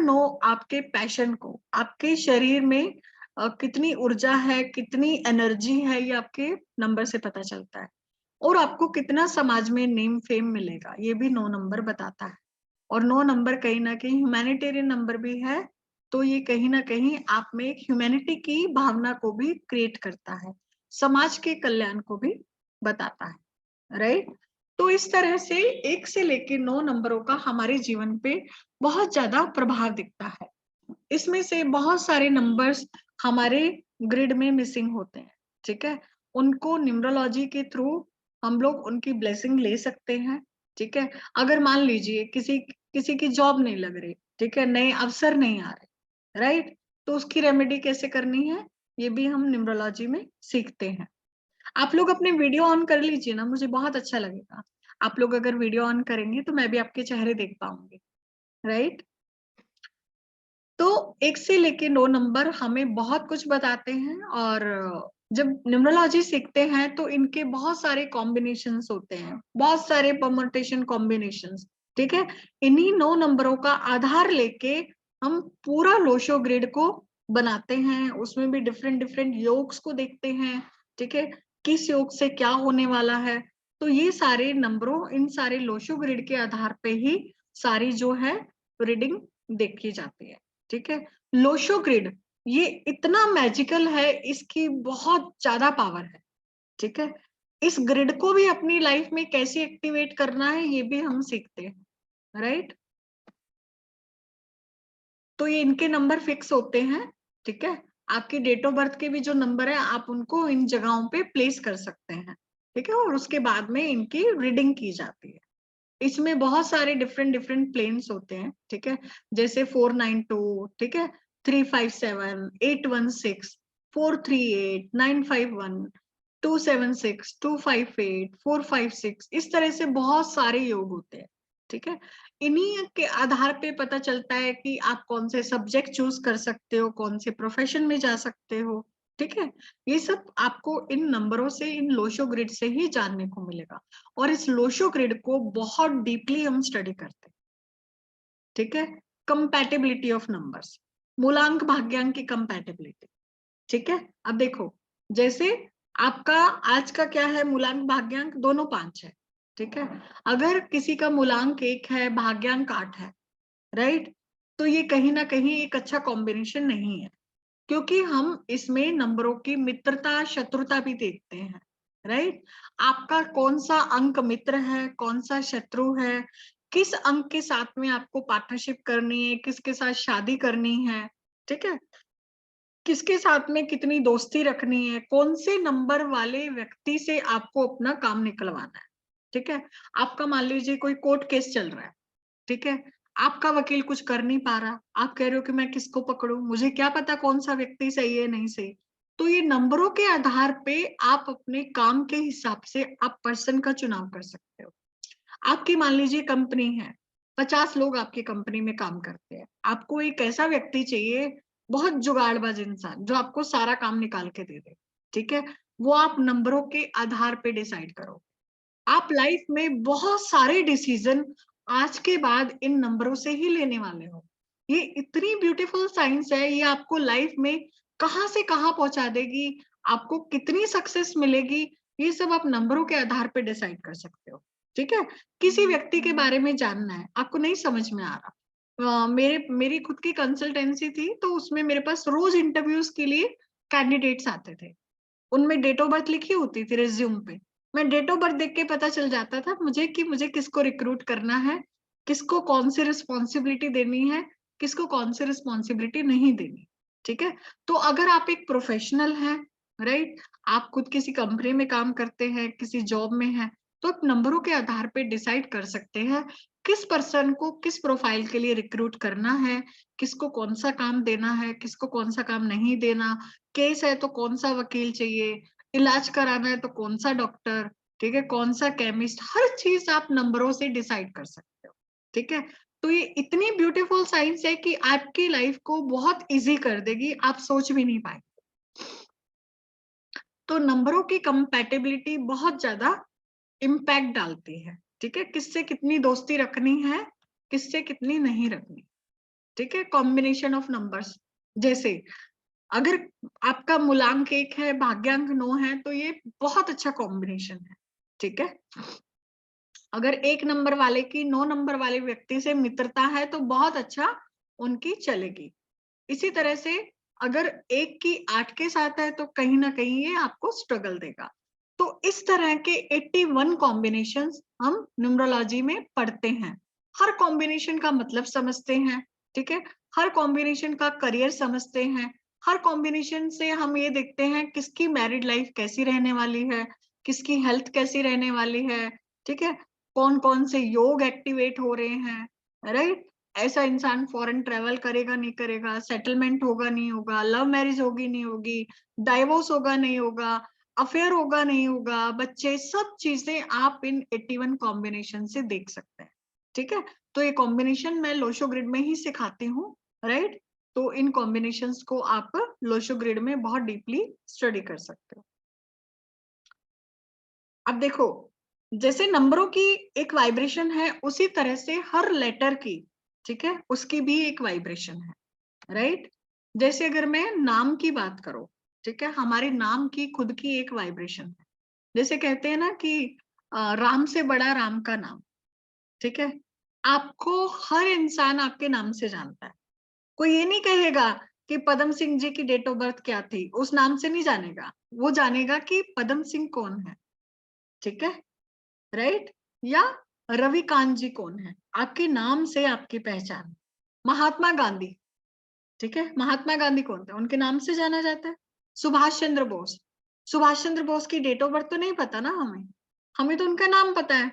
9 आपके पैशन को, आपके शरीर में कितनी ऊर्जा है, कितनी एनर्जी है, ये आपके नंबर से पता चलता है। और आपको कितना समाज में नेम फेम मिलेगा, ये भी 9 नंबर बताता है। और 9 नंबर कहीं ना कहीं ह्यूमैनिटेरियन नंबर भी है, तो ये कहीं ना कहीं आप में एक ह्यूमैनिटी की भावना को भी क्रिएट करता है, समाज के कल्याण को भी बताता है, राइट। तो इस तरह से 1 से लेकर 9 नंबरों का हमारे जीवन पे बहुत ज्यादा प्रभाव दिखता है। इसमें से बहुत सारे नंबर्स हमारे ग्रिड में मिसिंग होते हैं, ठीक है। उनको न्यूमरोलॉजी के थ्रू हम लोग उनकी ब्लेसिंग ले सकते हैं, ठीक है। अगर मान लीजिए किसी किसी की जॉब नहीं लग रही, ठीक है, नए अवसर नहीं आ रहे, राइट, तो उसकी रेमेडी कैसे करनी है ये भी हम न्यूमरोलॉजी में सीखते हैं। आप लोग अपने वीडियो ऑन कर लीजिए ना, मुझे बहुत अच्छा लगेगा। आप लोग अगर वीडियो ऑन करेंगे तो मैं भी आपके चेहरे देख पाऊंगी, राइट। तो 1 से लेके 9 नंबर हमें बहुत कुछ बताते हैं, और जब न्यूमरोलॉजी सीखते हैं तो इनके बहुत सारे कॉम्बिनेशंस होते हैं, बहुत सारे परम्यूटेशन कॉम्बिनेशंस, ठीक है। इन्हीं 9 नंबरों का आधार लेके हम पूरा लोशो ग्रिड को बनाते हैं, उसमें भी डिफरेंट डिफरेंट योग्स को देखते हैं, ठीक है, किस योग से क्या होने वाला है। तो ये सारे नंबरों, इन सारे लोशो ग्रिड के आधार पे ही सारी जो है रीडिंग देखी जाती है, ठीक है। लोशो ग्रिड ये इतना मैजिकल है, इसकी बहुत ज्यादा पावर है, ठीक है। इस ग्रिड को भी अपनी लाइफ में कैसे एक्टिवेट करना है ये भी हम सीखते हैं, राइट। तो ये इनके नंबर फिक्स होते हैं, ठीक है। आपकी डेट ऑफ बर्थ के भी जो नंबर है आप उनको इन जगहों पे प्लेस कर सकते हैं, ठीक है, और उसके बाद में इनकी रीडिंग की जाती है। इसमें बहुत सारे डिफरेंट डिफरेंट प्लेन्स होते हैं, ठीक है, जैसे 492, ठीक है, 357, 816, 438, 951, 276, 258, 456, इस तरह से बहुत सारे योग होते हैं, ठीक है। इन्हीं के आधार पे पता चलता है कि आप कौन से सब्जेक्ट चूज कर सकते हो, कौन से प्रोफेशन में जा सकते हो, ठीक है। ये सब आपको इन नंबरों से, इन लोशो ग्रिड से ही जानने को मिलेगा। और इस लोशो ग्रिड को बहुत डीपली हम स्टडी करते हैं, ठीक है। कंपैटिबिलिटी ऑफ नंबर्स, मूलांक भाग्यांक की कंपैटिबिलिटी, ठीक है। अब देखो, जैसे आपका आज का क्या है, मूलांक भाग्यांक दोनों 5 है, ठीक है। अगर किसी का मूलांक 1 है, भाग्यांक 8 है, राइट, तो ये कहीं ना कहीं एक अच्छा कॉम्बिनेशन नहीं है, क्योंकि हम इसमें नंबरों की मित्रता शत्रुता भी देखते हैं, राइट। आपका कौन सा अंक मित्र है, कौन सा शत्रु है, किस अंक के साथ में आपको पार्टनरशिप करनी है, किसके साथ शादी करनी है, ठीक है, किसके साथ में कितनी दोस्ती रखनी है, कौन से नंबर वाले व्यक्ति से आपको अपना काम निकलवाना है, ठीक है। आपका मान लीजिए कोई कोर्ट केस चल रहा है, ठीक है, आपका वकील कुछ कर नहीं पा रहा, आप कह रहे हो कि मैं किसको पकड़ूं, मुझे क्या पता कौन सा व्यक्ति सही है नहीं सही। तो ये नंबरों के आधार पे आप अपने काम के हिसाब से आप पर्सन का चुनाव कर सकते हो। आपकी मान लीजिए कंपनी है, 50 लोग आपकी कंपनी में काम करते हैं, आपको एक ऐसा व्यक्ति चाहिए, बहुत जुगाड़बाज इंसान, जो आपको सारा काम निकाल के दे दे, ठीक है। वो आप नंबरों के आधार पे डिसाइड करो। आप लाइफ में बहुत सारे डिसीजन आज के बाद इन नंबरों से ही लेने वाले हो। ये इतनी ब्यूटीफुल साइंस है, ये आपको लाइफ में कहाँ से कहाँ पहुंचा देगी, आपको कितनी सक्सेस मिलेगी, ये सब आप नंबरों के आधार पे डिसाइड कर सकते हो, ठीक है। किसी व्यक्ति के बारे में जानना है, आपको नहीं समझ में आ रहा, मेरी खुद की कंसल्टेंसी थी, तो उसमें मेरे पास रोज इंटरव्यूज के लिए कैंडिडेट्स आते थे, उनमें डेट ऑफ बर्थ लिखी होती थी रिज्यूम पे, मैं डेट ऑफ बर्थ देख के पता चल जाता था मुझे कि मुझे किसको रिक्रूट करना है, किसको कौन सी रिस्पॉन्सिबिलिटी देनी है, किसको कौन सी रिस्पॉन्सिबिलिटी नहीं देनी, ठीक है। तो अगर आप एक प्रोफेशनल हैं, राइट, आप खुद किसी कंपनी में काम करते हैं, किसी जॉब में हैं, तो आप नंबरों के आधार पे डिसाइड कर सकते हैं किस पर्सन को किस प्रोफाइल के लिए रिक्रूट करना है, किसको कौन सा काम देना है, किसको कौन सा काम नहीं देना, केस है तो कौन सा वकील चाहिए, इलाज कराना है तो कौन सा डॉक्टर, ठीक है, कौन सा केमिस्ट, हर चीज आप नंबरों से डिसाइड कर सकते हो, ठीक है। तो ये इतनी ब्यूटीफुल साइंस है कि आपकी लाइफ को बहुत इजी कर देगी, आप सोच भी नहीं पाएंगे। तो नंबरों की कंपैटिबिलिटी बहुत ज्यादा इम्पैक्ट डालती है, ठीक है, किससे कितनी दोस्ती रखनी है, किससे कितनी नहीं रखनी, ठीक है। कॉम्बिनेशन ऑफ नंबर्स, जैसे अगर आपका मूलांक 1 है, भाग्यांक 9 है, तो ये बहुत अच्छा कॉम्बिनेशन है, ठीक है। अगर 1 नंबर वाले की 9 नंबर वाले व्यक्ति से मित्रता है तो बहुत अच्छा उनकी चलेगी। इसी तरह से अगर 1 की 8 के साथ है तो कहीं ना कहीं ये आपको स्ट्रगल देगा। तो इस तरह के 81 कॉम्बिनेशंस हम न्यूमरोलॉजी में पढ़ते हैं। हर कॉम्बिनेशन का मतलब समझते हैं, ठीक है, हर कॉम्बिनेशन का करियर समझते हैं, हर कॉम्बिनेशन से हम ये देखते हैं किसकी मैरिड लाइफ कैसी रहने वाली है, किसकी हेल्थ कैसी रहने वाली है, ठीक है, कौन कौन से योग एक्टिवेट हो रहे हैं, राइट। ऐसा इंसान फॉरेन ट्रेवल करेगा नहीं करेगा, सेटलमेंट होगा नहीं होगा, लव मैरिज होगी नहीं होगी, डाइवोर्स होगा नहीं होगा, अफेयर होगा नहीं होगा, बच्चे, सब चीजें आप इन 81 कॉम्बिनेशन से देख सकते हैं, ठीक है। तो ये कॉम्बिनेशन मैं लोशो ग्रिड में ही सिखाती हूँ, राइट। तो इन कॉम्बिनेशंस को आप लोशो ग्रिड में बहुत डीपली स्टडी कर सकते हो। अब देखो, जैसे नंबरों की एक वाइब्रेशन है, उसी तरह से हर लेटर की, ठीक है, उसकी भी एक वाइब्रेशन है, राइट। जैसे अगर मैं नाम की बात करूं, ठीक है, हमारे नाम की खुद की एक वाइब्रेशन है। जैसे कहते हैं ना कि राम से बड़ा राम का नाम, ठीक है। आपको हर इंसान आपके नाम से जानता है। कोई ये नहीं कहेगा कि पदम सिंह जी की डेट ऑफ बर्थ क्या थी, उस नाम से नहीं जानेगा, वो जानेगा कि पदम सिंह कौन है, ठीक है, राइट। या रविकांत जी कौन है, आपके नाम से आपकी पहचान। महात्मा गांधी, ठीक है, महात्मा गांधी कौन थे, उनके नाम से जाना जाता है। सुभाष चंद्र बोस, सुभाष चंद्र बोस की डेट ऑफ बर्थ तो नहीं पता ना हमें, हमें तो उनका नाम पता है,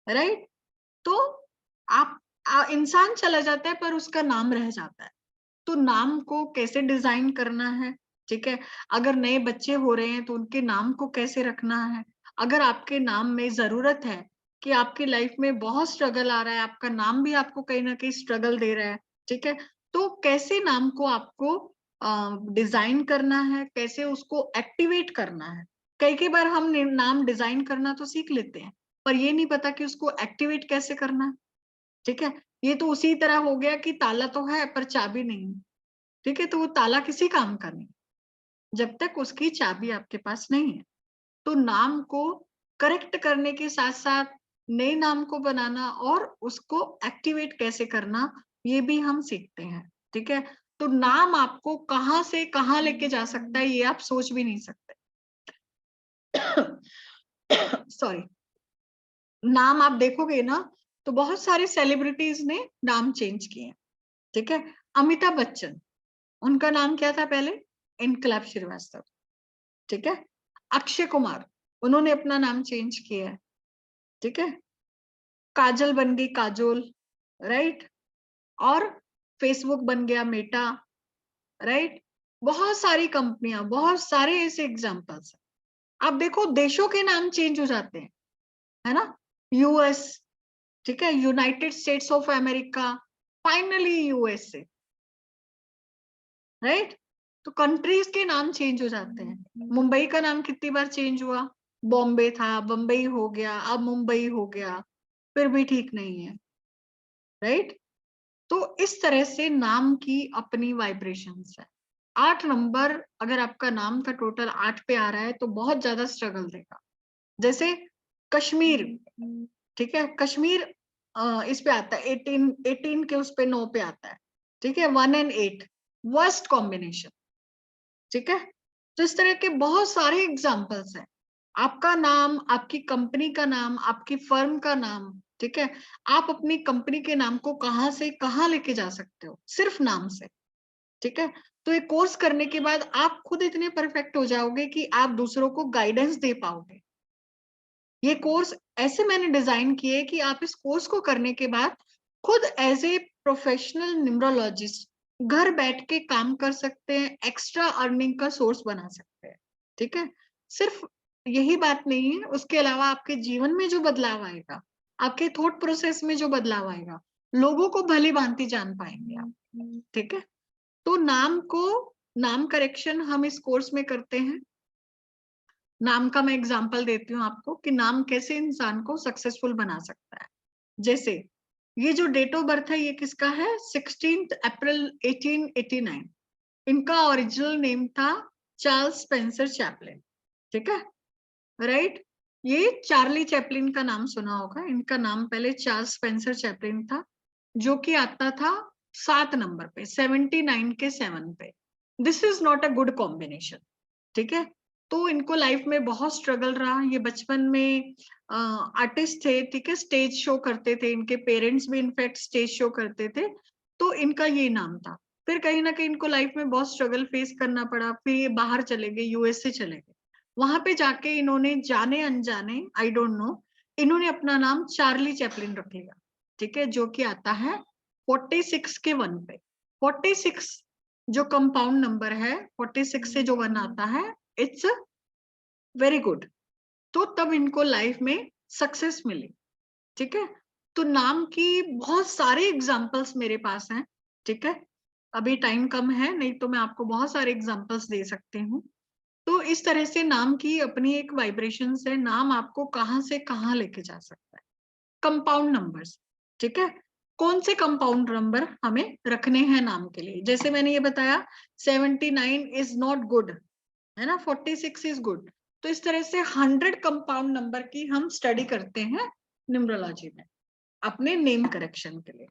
राइट। तो इंसान चला जाता है पर उसका नाम रह जाता है। तो नाम को कैसे डिजाइन करना है, ठीक है, अगर नए बच्चे हो रहे हैं तो उनके नाम को कैसे रखना है। अगर आपके नाम में जरूरत है कि आपकी लाइफ में बहुत स्ट्रगल आ रहा है, आपका नाम भी आपको कहीं ना कहीं स्ट्रगल दे रहा है, ठीक है, तो कैसे नाम को आपको डिजाइन करना है, कैसे उसको एक्टिवेट करना है। कई बार हम नाम डिजाइन करना तो सीख लेते हैं, पर ये नहीं पता कि उसको एक्टिवेट कैसे करना है, ठीक है। ये तो उसी तरह हो गया कि ताला तो है पर चाबी नहीं, ठीक है, तो वो ताला किसी काम का नहीं जब तक उसकी चाबी आपके पास नहीं है। तो नाम को करेक्ट करने के साथ साथ नए नाम को बनाना और उसको एक्टिवेट कैसे करना, ये भी हम सीखते हैं, ठीक है। तो नाम आपको कहां से कहां लेके जा सकता है, ये आप सोच भी नहीं सकते। सॉरी। नाम आप देखोगे ना तो बहुत सारे सेलिब्रिटीज ने नाम चेंज किए, ठीक है। अमिताभ बच्चन, उनका नाम क्या था पहले, इनकलाब श्रीवास्तव, ठीक है। अक्षय कुमार, उन्होंने अपना नाम चेंज किया है, ठीक है। काजल बन गई काजोल, राइट। और फेसबुक बन गया मेटा, राइट। बहुत सारी कंपनियां, बहुत सारे ऐसे एग्जांपल्स हैं। आप देखो देशों के नाम चेंज हो जाते हैं, है ना। यूएस, ठीक है, United states of America, finally USA, right. तो कंट्रीज के नाम चेंज हो जाते हैं। मुंबई का नाम कितनी बार चेंज हुआ, बॉम्बे था, बम्बई हो गया, अब मुंबई हो गया, फिर भी ठीक नहीं है, राइट। तो इस तरह से नाम की अपनी वाइब्रेशंस है। 8 नंबर अगर आपका नाम का टोटल 8 पे आ रहा है तो बहुत ज्यादा स्ट्रगल देगा। जैसे कश्मीर, ठीक है, कश्मीर इस पे आता है 18 के उस पे 9 पे आता है, ठीक है। 1 and 8 वर्स्ट कॉम्बिनेशन, ठीक है। तो इस तरह के बहुत सारे एग्जाम्पल्स हैं। आपका नाम, आपकी कंपनी का नाम, आपकी फर्म का नाम, ठीक है, आप अपनी कंपनी के नाम को कहां से कहां लेके जा सकते हो सिर्फ नाम से, ठीक है। तो ये कोर्स करने के बाद आप खुद इतने परफेक्ट हो जाओगे कि आप दूसरों को गाइडेंस दे पाओगे, ये कोर्स ऐसे मैंने डिजाइन किए कि आप इस कोर्स को करने के बाद खुद एज ए प्रोफेशनल न्यूमरोलॉजिस्ट घर बैठ के काम कर सकते हैं, एक्स्ट्रा अर्निंग का सोर्स बना सकते हैं। ठीक है, सिर्फ यही बात नहीं है, उसके अलावा आपके जीवन में जो बदलाव आएगा, आपके थॉट प्रोसेस में जो बदलाव आएगा, लोगों को भली भांति जान पाएंगे आप। ठीक है, तो नाम करेक्शन हम इस कोर्स में करते हैं। नाम का मैं एग्जांपल देती हूँ आपको कि नाम कैसे इंसान को सक्सेसफुल बना सकता है। जैसे ये जो डेट ऑफ बर्थ है ये किसका है, 16 अप्रैल 1889। इनका ओरिजिनल नेम था चार्ल्स स्पेंसर चैपलिन। ठीक है, राइट। ये चार्ली चैपलिन का नाम सुना होगा, इनका नाम पहले चार्ल्स स्पेंसर चैपलिन था, जो कि आता था 7 नंबर पे, 79 के 7 पे। This is not a good combination. ठीक है, तो इनको लाइफ में बहुत स्ट्रगल रहा। ये बचपन में आर्टिस्ट थे, ठीक है, स्टेज शो करते थे, इनके पेरेंट्स भी इनफैक्ट स्टेज शो करते थे, तो इनका ये नाम था। फिर कहीं ना कहीं इनको लाइफ में बहुत स्ट्रगल फेस करना पड़ा, फिर ये बाहर चले गए, यूएसए चले गए। वहां पे जाके इन्होंने जाने अनजाने, आई डोंट नो, इन्होंने अपना नाम चार्ली चैपलिन रख लिया। ठीक है, जो कि आता है 46 के 1 पे। 46 जो कंपाउंड नंबर है, 46 से जो 1 आता है, इट्स वेरी गुड। तो तब इनको लाइफ में सक्सेस मिली। ठीक है, तो नाम की बहुत सारे एग्जांपल्स मेरे पास हैं। ठीक है, अभी टाइम कम है, नहीं तो मैं आपको बहुत सारे एग्जांपल्स दे सकती हूँ। तो इस तरह से नाम की अपनी एक वाइब्रेशन है, नाम आपको कहाँ से कहाँ लेके जा सकता है। कंपाउंड नंबर्स, ठीक है, कौन से कंपाउंड नंबर हमें रखने हैं नाम के लिए। जैसे मैंने ये बताया 79 इज नॉट गुड, है ना, 46 इज गुड। तो इस तरह से 100 कंपाउंड नंबर की हम स्टडी करते हैं न्यूमरोलॉजी में अपने नेम करेक्शन के लिए।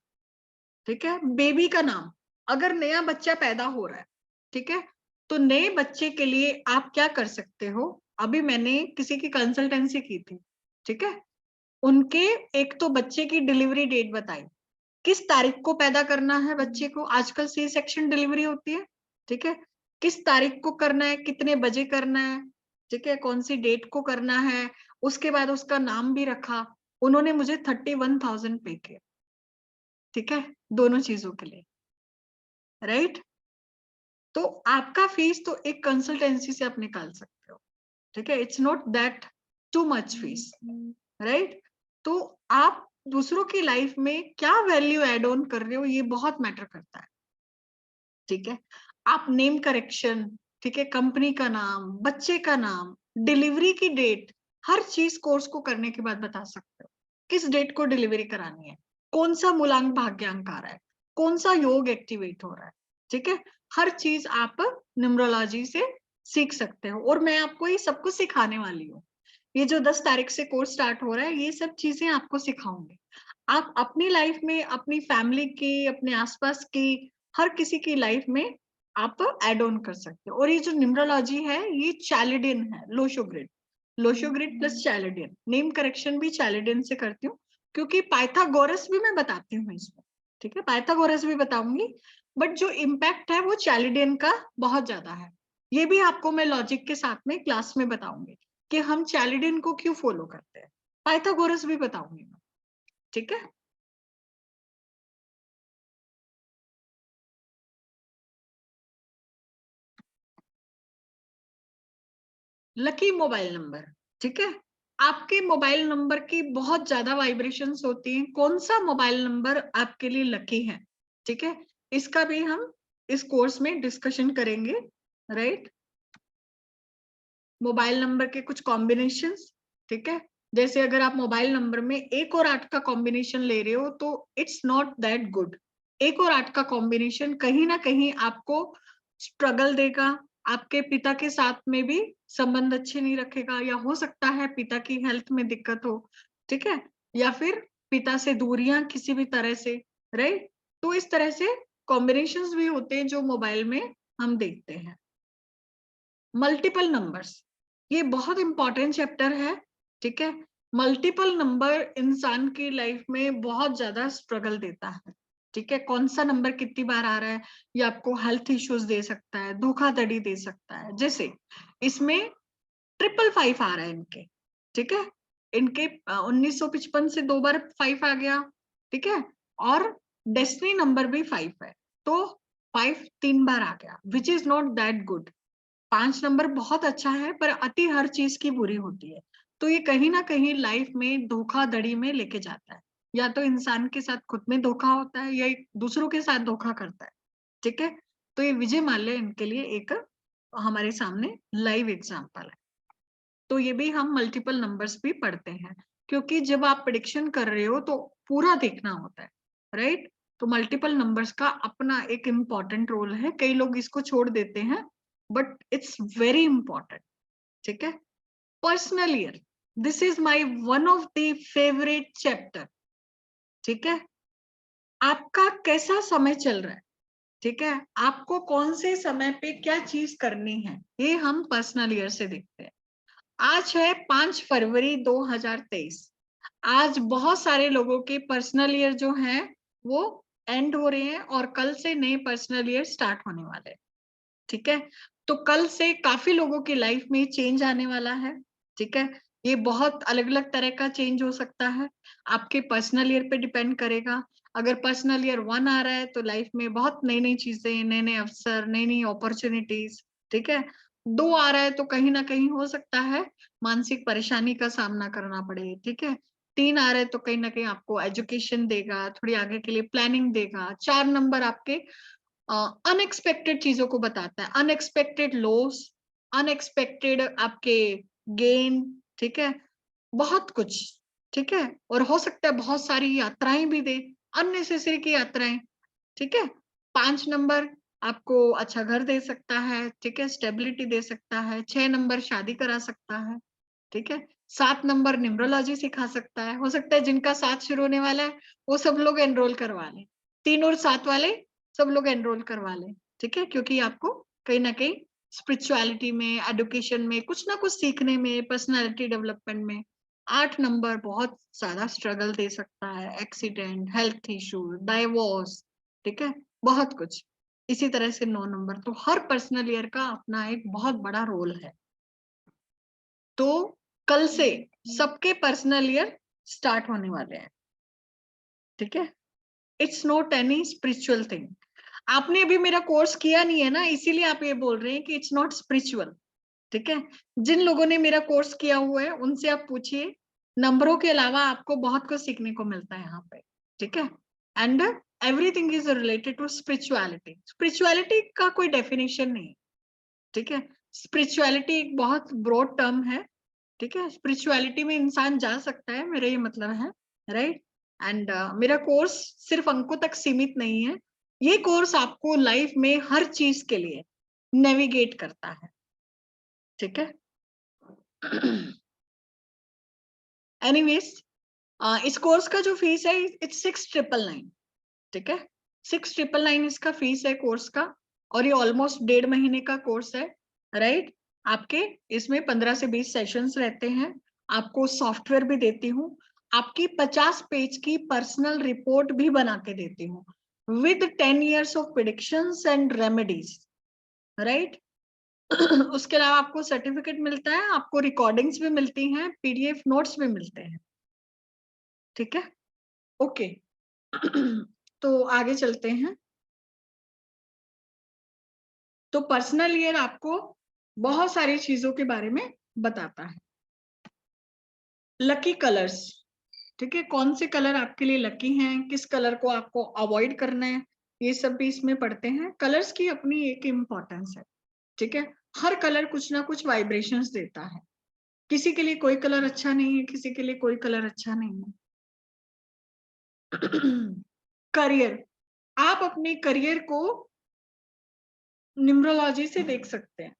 ठीक है, बेबी का नाम, अगर नया बच्चा पैदा हो रहा है, ठीक है, तो नए बच्चे के लिए आप क्या कर सकते हो। अभी मैंने किसी की कंसल्टेंसी की थी, ठीक है, उनके एक तो बच्चे की डिलीवरी डेट बताई, किस तारीख को पैदा करना है बच्चे को। आजकल सी सेक्शन डिलीवरी होती है, ठीक है, किस तारीख को करना है, कितने बजे करना है, ठीक है, कौन सी डेट को करना है। उसके बाद उसका नाम भी रखा। उन्होंने मुझे 31,000 पे किया। ठीक है, दोनों चीजों के लिए, राइट। तो आपका फीस तो एक कंसल्टेंसी से आप निकाल सकते हो। ठीक है, it's not that too much fees, right. तो आप दूसरों की लाइफ में क्या वैल्यू एड ऑन कर रहे हो, ये बहुत मैटर करता है। ठीक है, आप नेम करेक्शन, ठीक है, कंपनी का नाम, बच्चे का नाम, डिलीवरी की डेट, हर चीज कोर्स को करने के बाद बता सकते हो। किस डेट को डिलीवरी करानी है, कौन सा मूलांक भाग्यांक आ रहा है, कौन सा योग एक्टिवेट हो रहा है। ठीक है, हर चीज आप न्यूमरोलॉजी से सीख सकते हो, और मैं आपको ये सब कुछ सिखाने वाली हूँ। ये जो 10 तारीख से कोर्स स्टार्ट हो रहा है, ये सब चीजें आपको सिखाऊंगी। आप अपनी लाइफ में, अपनी फैमिली की, अपने आसपास की, हर किसी की लाइफ में आप एड ऑन कर सकते हो। और ये जो न्यूमरोलॉजी है, ये चैलिडियन है, लोशोग्रिड, लोशोग्रिड प्लस चैलिडियन। नेम करेक्शन भी चैलिडियन से करती हूँ, क्योंकि पाइथागोरस भी मैं बताती हूँ इसमें। ठीक है, पाइथागोरस भी बताऊंगी, बट जो इम्पैक्ट है वो चैलिडियन का बहुत ज्यादा है। ये भी आपको मैं लॉजिक के साथ में क्लास में बताऊंगी कि हम चैलिडियन को क्यों फॉलो करते हैं। पाइथागोरस भी बताऊंगी मैं। ठीक है, लकी मोबाइल नंबर, ठीक है, आपके मोबाइल नंबर की बहुत ज्यादा वाइब्रेशंस होती हैं। कौन सा मोबाइल नंबर आपके लिए लकी है, ठीक है, इसका भी हम इस कोर्स में डिस्कशन करेंगे, राइट। मोबाइल नंबर के कुछ कॉम्बिनेशंस, ठीक है, जैसे अगर आप मोबाइल नंबर में 1 और 8 का कॉम्बिनेशन ले रहे हो तो इट्स नॉट दैट गुड। 1 और 8 का कॉम्बिनेशन कहीं ना कहीं आपको स्ट्रगल देगा, आपके पिता के साथ में भी संबंध अच्छे नहीं रखेगा, या हो सकता है पिता की हेल्थ में दिक्कत हो, ठीक है, या फिर पिता से दूरियां किसी भी तरह से, राइट। तो इस तरह से कॉम्बिनेशंस भी होते हैं जो मोबाइल में हम देखते हैं। मल्टीपल नंबर्स, ये बहुत इंपॉर्टेंट चैप्टर है, ठीक है। मल्टीपल नंबर इंसान की लाइफ में बहुत ज्यादा स्ट्रगल देता है, ठीक है। कौन सा नंबर कितनी बार आ रहा है, ये आपको हेल्थ इश्यूज दे सकता है, धोखाधड़ी दे सकता है। जैसे इसमें 555 आ रहा है इनके, ठीक है, इनके 1955 से 2 बार 5 आ गया, ठीक है, और डेस्टिनी नंबर भी 5 है, तो 5 3 बार आ गया, which is not that good. 5 number बहुत अच्छा है, पर अति हर चीज की बुरी होती है। तो ये कहीं ना कहीं लाइफ में धोखाधड़ी में लेके जाता है, या तो इंसान के साथ खुद में धोखा होता है या दूसरों के साथ धोखा करता है, ठीक है। तो ये विजय माल्या इनके लिए एक हमारे सामने लाइव एग्जांपल है। तो ये भी हम मल्टीपल नंबर्स भी पढ़ते हैं, क्योंकि जब आप प्रेडिक्शन कर रहे हो तो पूरा देखना होता है, राइट। तो मल्टीपल नंबर्स का अपना एक इम्पॉर्टेंट रोल है, कई लोग इसको छोड़ देते हैं, बट इट्स वेरी इंपॉर्टेंट, ठीक है। Personal year, this is my one of the favourite chapter, ठीक है। आपका कैसा समय चल रहा है, ठीक है, आपको कौन से समय पे क्या चीज करनी है, ये हम पर्सनल ईयर से देखते हैं। आज है 5 फरवरी 2023। आज बहुत सारे लोगों के पर्सनल ईयर जो हैं वो एंड हो रहे हैं और कल से नए पर्सनल ईयर स्टार्ट होने वाले हैं, ठीक है। तो कल से काफी लोगों की लाइफ में चेंज आने वाला है, ठीक है। ये बहुत अलग अलग तरह का चेंज हो सकता है, आपके पर्सनल ईयर पे डिपेंड करेगा। अगर पर्सनल ईयर 1 आ रहा है तो लाइफ में बहुत नई नई चीजें, नए नए अवसर, नई नई अपॉर्चुनिटीज, ठीक है। 2 आ रहा है तो कहीं ना कहीं हो सकता है मानसिक परेशानी का सामना करना पड़े, ठीक है। 3 आ रहा है तो कहीं ना कहीं आपको एजुकेशन देगा, थोड़ी आगे के लिए प्लानिंग देगा। 4 नंबर आपके अनएक्सपेक्टेड चीजों को बताता है, अनएक्सपेक्टेड लॉस, अनएक्सपेक्टेड आपके गेन, ठीक है, बहुत कुछ, ठीक है। और हो सकता है बहुत सारी यात्राएं भी दे, अननेसेसरी की यात्राएं, ठीक है। 5 नंबर आपको अच्छा घर दे सकता है, ठीक है, स्टेबिलिटी दे सकता है। 6 नंबर शादी करा सकता है, ठीक है। 7 नंबर न्यूमरोलॉजी सिखा सकता है, हो सकता है जिनका 7 शुरू होने वाला है वो सब लोग एनरोल करवा लें, 3 और 7 वाले सब लोग एनरोल करवा लें, ठीक है, क्योंकि आपको कहीं ना कहीं स्पिरिचुअलिटी में, एडुकेशन में, कुछ ना कुछ सीखने में, पर्सनालिटी डेवलपमेंट में। 8 नंबर बहुत ज्यादा स्ट्रगल दे सकता है, एक्सीडेंट, हेल्थ इशू, डाइवोर्स, ठीक है, बहुत कुछ। इसी तरह से 9 नंबर, तो हर पर्सनल ईयर का अपना एक बहुत बड़ा रोल है। तो कल से सबके पर्सनल ईयर स्टार्ट होने वाले हैं, ठीक है। It's not any spiritual thing. आपने अभी मेरा कोर्स किया नहीं है ना, इसीलिए आप ये बोल रहे हैं कि इट्स नॉट स्पिरिचुअल, ठीक है। जिन लोगों ने मेरा कोर्स किया हुआ है उनसे आप पूछिए, नंबरों के अलावा आपको बहुत कुछ सीखने को मिलता है यहाँ पे, ठीक है। And everything is related to spirituality. Spirituality का कोई डेफिनेशन नहीं, ठीक है। स्पिरिचुअलिटी एक बहुत ब्रॉड टर्म है, ठीक है। स्पिरिचुअलिटी में इंसान जा सकता है, मेरा ये मतलब है, राइट। एंड मेरा कोर्स सिर्फ अंकों तक सीमित नहीं है, ये कोर्स आपको लाइफ में हर चीज के लिए नेविगेट करता है, ठीक है। एनीवेज, इस कोर्स का जो फीस है इट्स 6,999, ठीक है। 6,999 इसका फीस है कोर्स का, और ये ऑलमोस्ट 1.5 महीने का कोर्स है, राइट। आपके इसमें 15 से 20 सेशंस रहते हैं, आपको सॉफ्टवेयर भी देती हूँ, आपकी 50 पेज की पर्सनल रिपोर्ट भी बना के देती हूँ with 10 years of predictions and remedies, right. उसके अलावा आपको सर्टिफिकेट मिलता है, आपको रिकॉर्डिंग्स भी मिलती हैं, पीडीएफ नोट्स भी मिलते हैं, ठीक है, ओके। तो आगे चलते हैं। तो पर्सनल ईयर आपको बहुत सारी चीजों के बारे में बताता है। लकी कलर्स, ठीक है, कौन से कलर आपके लिए लकी हैं, किस कलर को आपको अवॉइड करना है, ये सब भी इसमें पढ़ते हैं। कलर्स की अपनी एक इम्पोर्टेंस है, ठीक है। हर कलर कुछ ना कुछ वाइब्रेशंस देता है, किसी के लिए कोई कलर अच्छा नहीं है, किसी के लिए कोई कलर अच्छा नहीं है। करियर, आप अपने करियर को न्यूमरोलॉजी से देख सकते हैं,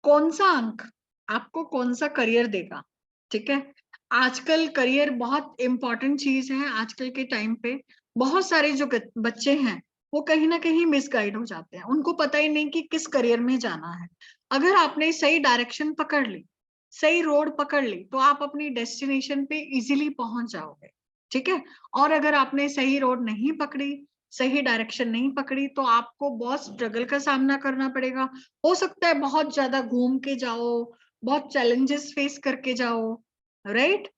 कौन सा अंक आपको कौन सा करियर देगा, ठीक है। आजकल करियर बहुत इंपॉर्टेंट चीज है, आजकल के टाइम पे बहुत सारे जो बच्चे हैं वो कहीं ना कहीं मिसगाइड हो जाते हैं, उनको पता ही नहीं कि किस करियर में जाना है। अगर आपने सही डायरेक्शन पकड़ ली, सही रोड पकड़ ली, तो आप अपनी डेस्टिनेशन पे इजीली पहुंच जाओगे, ठीक है। और अगर आपने सही रोड नहीं पकड़ी, सही डायरेक्शन नहीं पकड़ी, तो आपको बहुत स्ट्रगल का सामना करना पड़ेगा। हो सकता है बहुत ज्यादा घूम के जाओ, बहुत चैलेंजेस फेस करके जाओ, राइट?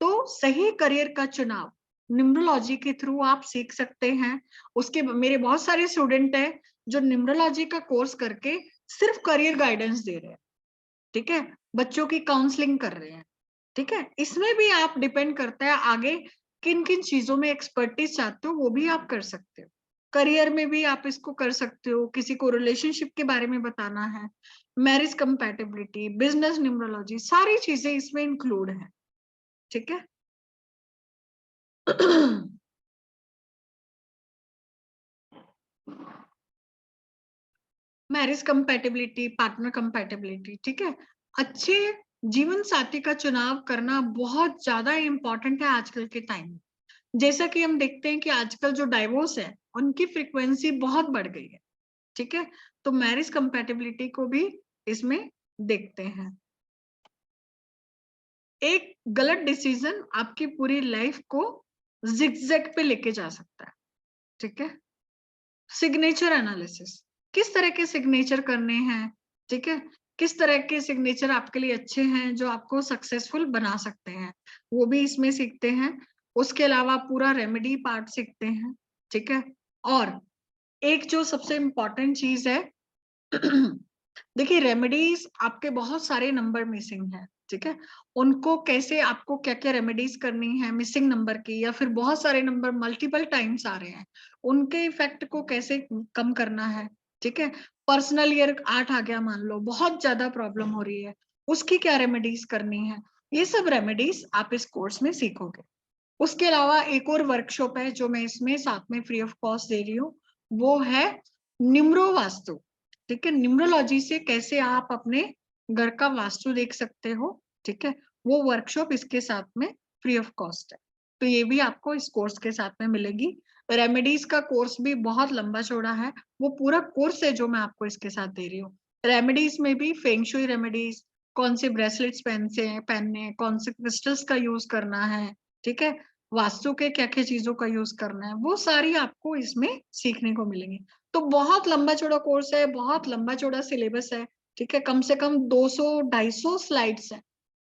तो सही करियर का चुनाव न्यूमरोलॉजी के थ्रू आप सीख सकते हैं। उसके मेरे बहुत सारे स्टूडेंट हैं जो न्यूमरोलॉजी का कोर्स करके सिर्फ करियर गाइडेंस दे रहे हैं, ठीक है? बच्चों की काउंसलिंग कर रहे हैं, ठीक है? इसमें भी आप डिपेंड करता है आगे किन-किन चीजों में एक्सपर्टीज चाहते हो, वो भी आप कर सकते हो। करियर में भी आप इसको कर सकते हो, किसी को रिलेशनशिप के बारे में बताना है, मैरिज कंपैटिबिलिटी, बिजनेस न्यूमरोलॉजी, सारी चीजें इसमें इंक्लूड है, ठीक है? मैरिज कंपैटिबिलिटी, पार्टनर कंपैटिबिलिटी, ठीक है? अच्छे जीवन साथी का चुनाव करना बहुत ज्यादा इम्पोर्टेंट है आजकल के टाइम में। जैसा कि हम देखते हैं कि आजकल जो डाइवोर्स है, उनकी फ्रीक्वेंसी बहुत बढ़ गई है, ठीक है? तो मैरिज कंपैटिबिलिटी को भी इसमें देखते हैं। एक गलत डिसीजन आपकी पूरी लाइफ को ज़िगज़ैग पे लेके जा सकता है, ठीक है? सिग्नेचर एनालिसिस, किस तरह के सिग्नेचर करने हैं, ठीक है? किस तरह के सिग्नेचर आपके लिए अच्छे हैं, जो आपको सक्सेसफुल बना सकते हैं, वो भी इसमें सीखते हैं। उसके अलावा पूरा रेमेडी पार्ट सीखते हैं, ठीक है? और एक जो सबसे इम्पोर्टेंट चीज़ है देखिए रेमेडीज आपके बहुत सारे नंबर मिसिंग है, ठीक है? उनको कैसे आपको क्या-क्या रेमेडीज करनी है मिसिंग नंबर की, या फिर बहुत सारे नंबर मल्टीपल टाइम्स आ रहे हैं, उनके इफेक्ट को कैसे कम करना है, ठीक है? पर्सनल ईयर 8 आ गया मान लो, बहुत ज्यादा प्रॉब्लम हो रही है, उसकी क्या रेमेडीज करनी है, ये सब रेमेडीज आप इस कोर्स में सीखोगे। उसके अलावा एक और वर्कशॉप है जो मैं इसमें साथ में फ्री ऑफ कॉस्ट दे रही हूँ, वो है न्यूमरो वास्तु, ठीक है? न्यूमरोलॉजी से कैसे आप अपने घर का वास्तु देख सकते हो, ठीक है? वो वर्कशॉप इसके साथ में फ्री ऑफ कॉस्ट है, तो ये भी आपको इस कोर्स के साथ में मिलेगी। रेमेडीज का कोर्स भी बहुत लंबा चौड़ा है, वो पूरा कोर्स है जो मैं आपको इसके साथ दे रही हूँ। रेमेडीज में भी फेंग शुई रेमेडीज, कौन से ब्रेसलेट्स पहनने हैं, कौन से क्रिस्टल्स का यूज करना है, ठीक है? वास्तु के क्या-क्या चीज़ों का यूज़ करना है, वो सारी आपको इसमें सीखने को मिलेंगी। तो बहुत लंबा-चौड़ा कोर्स है, बहुत लंबा-चौड़ा सिलेबस है, ठीक है? कम से कम 200-250 स्लाइड्स हैं,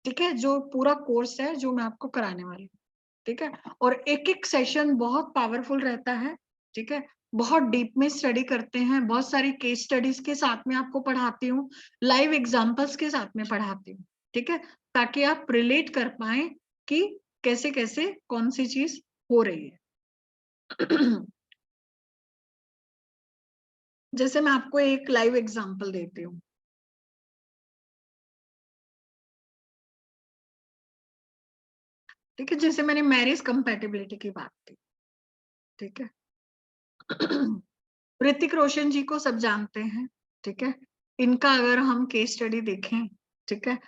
ठीक है? जो पूरा कोर्स है, जो मैं आपको कराने वाली हूँ, ठीक है? और एक-एक सेशन बहुत पावरफुल रहता है, ठीक है? बहुत डीप में स्टडी करते हैं, बहुत सारी केस स्टडीज़ के साथ में आपको पढ़ाती हूँ, लाइव एग्ज़ाम्पल्स के साथ में पढ़ाती हूँ, ठीक है? ताकि आप रिलेट कर पाएँ कि कैसे-कैसे कौन-सी चीज़ हो रही है। जैसे मैं आपको एक लाइव एग्ज़ाम्पल देती हूँ। ठीक है? जैसे मैंने मैरिज कंपैटिबिलिटी की बात की, ठीक है? ऋतिक रोशन जी को सब जानते हैं, ठीक है? इनका अगर हम केस स्टडी देखें, ठीक है?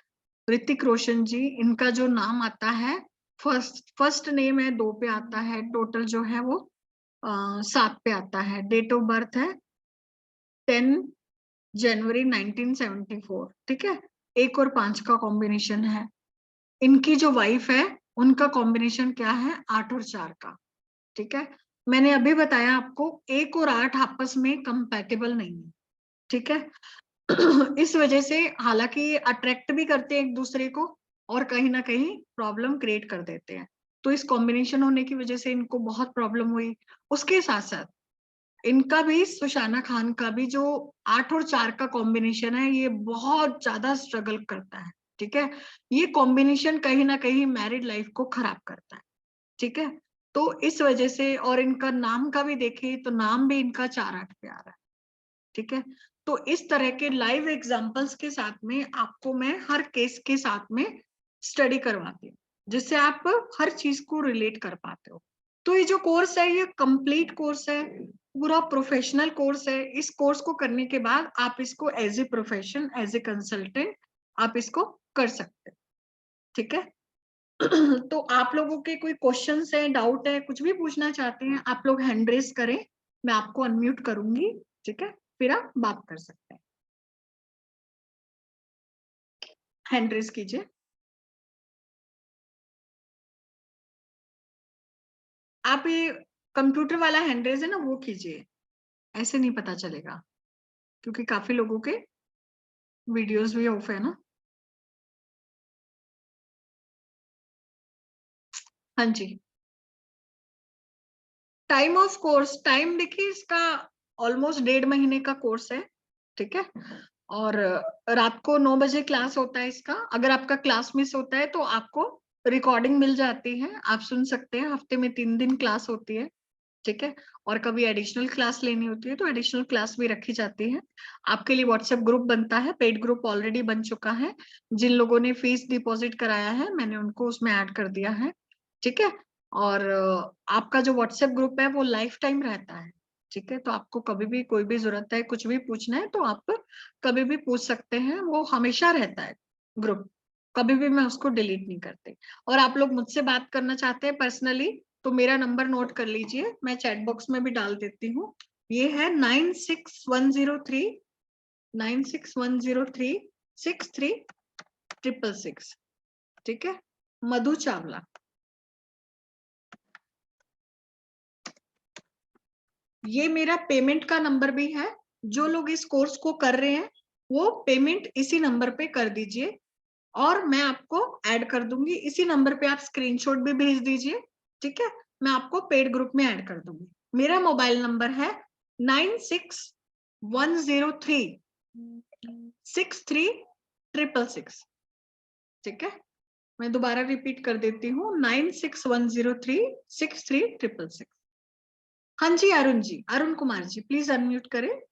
ऋतिक रोशन जी, इनका जो नाम आता है, फर्स्ट नेम है 2 पे आता है, टोटल जो है वो 7 पे आता है, डेट ऑफ बर्थ है 10 जनवरी 1974, ठीक है? 1 और 5 का कॉम्बिनेशन है। इनकी जो वाइफ है, उनका कॉम्बिनेशन क्या है? 8 और 4 का, ठीक है? मैंने अभी बताया आपको 1 और 8 आपस में कंपैटिबल नहीं है, ठीक है? इस वजह से हालाँकि अट्रैक्ट भी करते हैं एक-दूसरे को और कहीं न कहीं प्रॉब्लम क्रिएट कर देते हैं। तो इस कॉम्बिनेशन होने की वजह से इनको बहुत प्रॉब्लम हुई। उसके साथ-साथ इनका भी सुशाना खान का भी जो 8 और 4 का कॉम्बिनेशन है, ये बहुत ज़्यादा स्ट्रगल करता है, ठीक है? ये कॉम्बिनेशन कहीं न कहीं मैरिड लाइफ को खराब करता है, ठीक है? तो इस वजह से और इनका नाम का भी देखें तो नाम भी इनका 4-8 पे आ रहा है, ठीक है? तो इस तरह के लाइव एग्ज़ाम्पल्स के साथ में आपको मैं हर केस के साथ में स्टडी करवाती हूँ, जिससे आप हर चीज़ को रिलेट कर पाते हो। तो ये जो कोर्स है ये कंप्लीट कोर्स है, पूरा प्रोफेशनल कोर्स है। इस कोर्स को करने के बाद आप इसको as a profession, as a consultant आप इसको कर सकते हो, ठीक है? तो आप लोगों के कोई क्वेश्चन्स हैं, डाउट है, कुछ भी पूछना चाहते हैं, आप लोग हैंड रेज़ करें, मैं आपको अनम्यूट करूँगी, ठीक है? फिर आप बात कर सकते हैं। हैंड रेज़ कीजिए। आप ये कंप्यूटर वाला हैंड रेज़ है ना, वो कीजिए, ऐसे नहीं पता चलेगा, क्योंकि काफ़ी लोगों के वीडियोज़ भी ऑफ है ना। हाँ जी। टाइम ऑफ कोर्स, टाइम देखिए इसका ऑलमोस्ट 1.5 महीने का कोर्स है, ठीक है। और रात को 9 बजे क्लास होता है इसका। अगर आपका क्लास मिस होता है तो आपको रिकॉर्डिंग मिल जाती है, आप सुन सकते हैं। हफ्ते में 3 दिन क्लास होती है, ठीक है। और कभी एडिशनल क्लास लेनी होती है तो एडिशनल क्लास भी रखी जाती है। आपके लिए व्हाट्सएप ग्रुप बनता है, पेड ग्रुप ऑलरेडी बन चुका है। जिन लोगों ने फीस डिपॉजिट कराया है मैंने उनको उसमें ऐड कर दिया है, ठीक है। और आपका जो व्हाट्सएप ग्रुप है वो लाइफ टाइम रहता है, ठीक है। तो आपको कभी भी कोई भी जरूरत है, कुछ भी पूछना है तो आप कभी भी पूछ सकते हैं, वो हमेशा रहता है ग्रुप, कभी भी मैं उसको डिलीट नहीं करती। और आप लोग मुझसे बात करना चाहते हैं पर्सनली तो मेरा नंबर नोट कर लीजिए, मैं चैट बॉक्स में भी डाल देती हूँ। ये है 9610363636, ठीक है। मधु चावला। ये मेरा पेमेंट का नंबर भी है। जो लोग इस कोर्स को कर रहे हैं वो पेमेंट इसी नंबर पे कर दीजिए और मैं आपको ऐड कर दूंगी। इसी नंबर पे आप स्क्रीनशॉट भी भेज दीजिए, ठीक है। मैं आपको पेड ग्रुप में ऐड कर दूंगी। मेरा मोबाइल नंबर है 9610363666, ठीक है। मैं दोबारा रिपीट कर देती हूँ, 9610363666। हाँ जी अरुण जी, अरुण कुमार जी प्लीज अनम्यूट करें।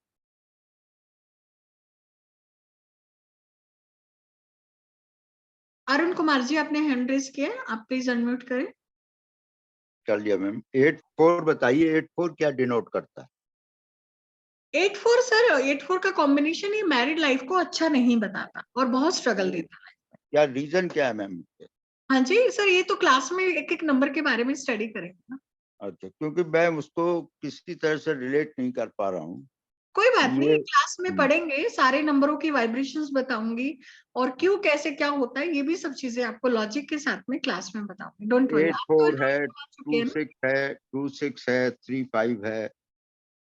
अरुण कुमार जी आपने हैंड रेज किया है, आप प्लीज अनम्यूट करें। कर लिया मैम। 84 बताइए, 84 क्या डिनोट करता है? 84 सर, 84 का कॉम्बिनेशन ये मैरिड लाइफ को अच्छा नहीं बताता और बहुत स्ट्रगल देता है। क्या रीजन क्या है मैम? हाँ जी सर, ये तो क्लास में एक एक नंबर के बारे में स्टडी करेंगे ना। अच्छा, क्योंकि मैं उसको किसी तरह से रिलेट नहीं कर पा रहा हूँ। कोई बात नहीं, ये क्लास में पढ़ेंगे, सारे नंबरों की वाइब्रेशंस बताऊंगी और क्यों कैसे क्या होता है ये भी सब चीजें आपको लॉजिक के साथ में क्लास में बताऊंगी। Don't worry. 84 है, 26 है, 26 है, 35 है।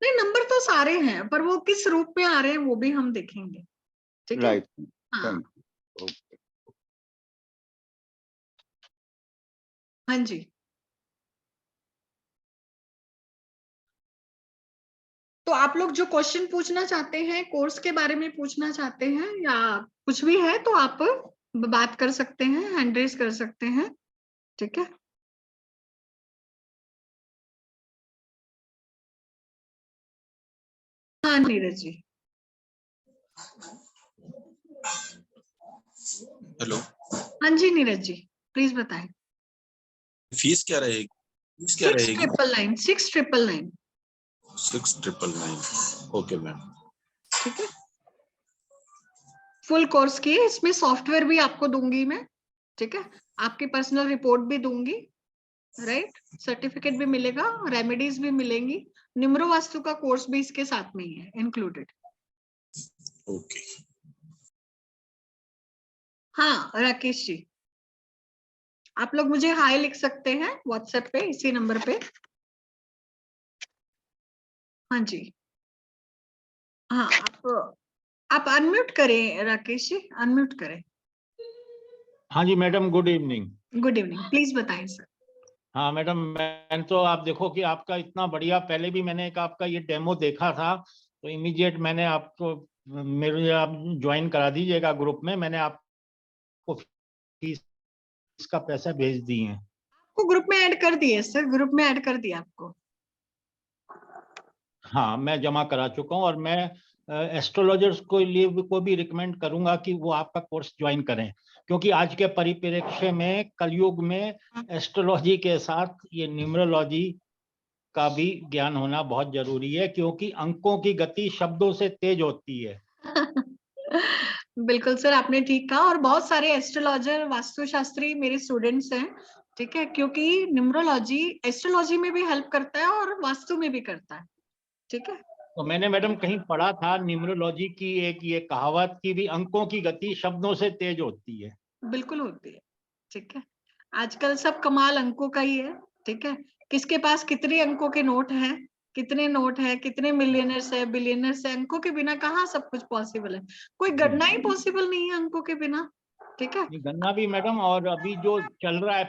नहीं, नंबर तो सारे हैं पर वो किस रूप में आ रहे हैं वो भी हम देखेंगे, ठीक है। राइट, हाँ थैंक यू। ओके। हाँ जी। तो आप लोग जो क्वेश्चन पूछना चाहते हैं, कोर्स के बारे में पूछना चाहते हैं या कुछ भी है तो आप बात कर सकते हैं, हैंड रेज कर सकते हैं, ठीक है। हाँ नीरज जी। हेलो। हाँ जी नीरज जी प्लीज बताएं। फीस क्या रहेगी? फीस क्या रहेगी? 6999 6999। Okay ma'am. ठीक है। फुल कोर्स की है, इसमें सॉफ्टवेयर भी आपको दूंगी मैं, ठीक है। आपकी पर्सनल रिपोर्ट भी दूंगी, राइट। सर्टिफिकेट भी मिलेगा, रेमेडीज भी मिलेंगी। निम्रो वास्तु का कोर्स भी इसके साथ में ही है इंक्लूडेड। ओके। हाँ राकेश जी, आप लोग मुझे हाय लिख सकते हैं व्हाट्सएप पे इसी नंबर पे। हाँ जी। हाँ आप अनम्यूट करें राकेश जी, अनम्यूट करें। हाँ जी madam, good evening. Good evening, please बताएं सर। हाँ मैडम, मैंने तो आप देखो कि आपका इतना बढ़िया, पहले भी मैंने एक आपका ये डेमो देखा था तो इमीडिएट मैंने आपको, मेरे आप ज्वाइन करा दीजिएगा ग्रुप में। मैंने आपको फीस का पैसा भेज दिए हैं। आपको ग्रुप में ऐड कर दिए सर, ग्रुप में ऐड कर दिया आपको। हाँ मैं जमा करा चुका हूँ और मैं एस्ट्रोलॉजर्स को लिए को भी रिकमेंड करूंगा कि वो आपका कोर्स ज्वाइन करें, क्योंकि आज के परिप्रेक्ष्य में कलयुग में एस्ट्रोलॉजी के साथ ये न्यूमरोलॉजी का भी ज्ञान होना बहुत जरूरी है, क्योंकि अंकों की गति शब्दों से तेज होती है। बिल्कुल सर, आपने ठीक कहा। और बहुत सारे एस्ट्रोलॉजर वास्तुशास्त्री मेरे स्टूडेंट्स हैं, ठीक है, क्योंकि न्यूमरोलॉजी एस्ट्रोलॉजी में भी हेल्प करता है और वास्तु में भी करता है, ठीक है। तो मैंने मैडम कहीं पढ़ा था न्यूमरोलॉजी की एक ये कहावत की भी, अंकों की गति शब्दों से तेज होती है। बिल्कुल होती है, ठीक है। आजकल सब कमाल अंकों का ही है, ठीक है। किसके पास कितने अंकों के नोट हैं, कितने नोट है, कितने मिलियनर्स है, बिलियनर्स है, अंकों के बिना कहाँ सब कुछ पॉसिबल है। कोई गणना ही पॉसिबल नहीं है अंकों के बिना, ठीक है। गन्ना भी मैडम, और अभी जो चल रहा है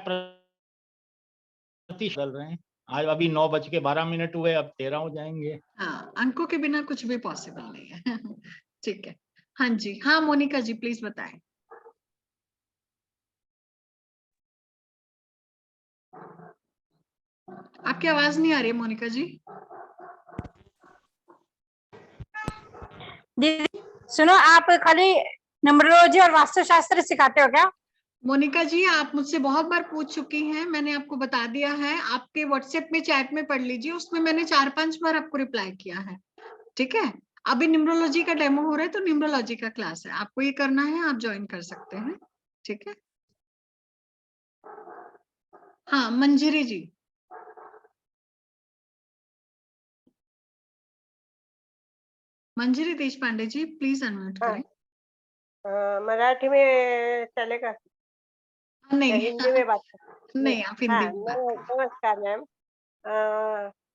चल रहे हैं। आज अभी 9:12 हुए, अब 13 हो जाएंगे। हाँ, अंकों के बिना कुछ भी पॉसिबल नहीं है। ठीक है। हाँ जी, हाँ मोनिका जी प्लीज बताएं। आपकी आवाज नहीं आ रही है मोनिका जी। दीदी सुनो, आप खाली न्यूमरोलॉजी और वास्तुशास्त्र सिखाते हो क्या? मोनिका जी आप मुझसे बहुत बार पूछ चुकी हैं, मैंने आपको बता दिया है, आपके व्हाट्सएप में चैट में पढ़ लीजिए, उसमें मैंने 4-5 बार आपको रिप्लाई किया है। ठीक है, अभी न्यूमरोलॉजी का डेमो हो रहा है तो न्यूमरोलॉजी का क्लास है, आपको ये करना है आप ज्वाइन कर सकते हैं। ठीक है। हाँ मंजरी जी। मंजरी देश पांडे जी प्लीज अनम्यूट करें। मराठी में चलेगा? नहीं हिंदी में बात नहीं आप हिंदी में बात करें। नमस्कार मैम।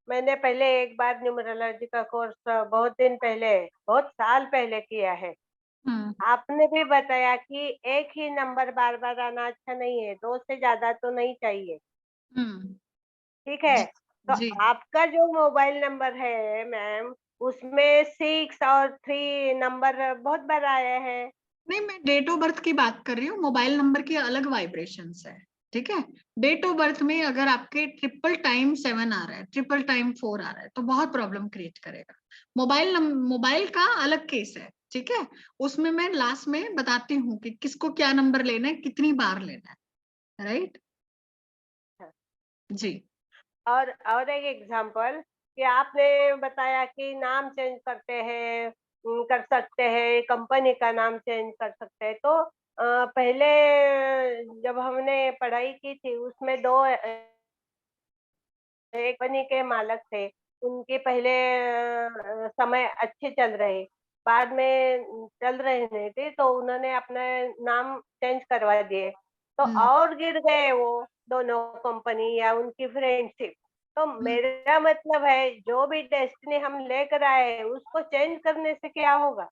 मैंने पहले एक बार न्यूमरोलॉजी का कोर्स बहुत दिन पहले, बहुत साल पहले किया है। आपने भी बताया कि एक ही नंबर बार बार आना अच्छा नहीं है, 2 से ज्यादा तो नहीं चाहिए। ठीक है, तो आपका जो मोबाइल नंबर है मैम, उसमें 6 और 3 नंबर बहुत बार आए हैं। नहीं, मैं डेट ऑफ बर्थ की बात कर रही हूँ, मोबाइल नंबर की अलग वाइब्रेशंस है। ठीक है, डेट ऑफ बर्थ में अगर आपके 777 आ रहा है, 444 आ रहा है तो बहुत प्रॉब्लम क्रिएट करेगा। मोबाइल का अलग केस है। ठीक है, उसमें मैं लास्ट में बताती हूँ कि किसको क्या नंबर लेना है, कितनी बार लेना है। राइट जी। और एक एग्जांपल कि आपने बताया कि नाम चेंज करते हैं, कर सकते हैं, कंपनी का नाम चेंज कर सकते हैं। तो पहले जब हमने पढ़ाई की थी उसमें एक कंपनी के मालिक थे, उनके पहले समय अच्छे चल रहे, बाद में चल रहे नहीं थे तो उन्होंने अपना नाम चेंज करवा दिए, तो और गिर गए वो दोनों कंपनी या उनकी फ्रेंडशिप। तो मेरा मतलब है जो भी डेस्टिनी हम लेकर आए उसको चेंज करने से क्या होगा?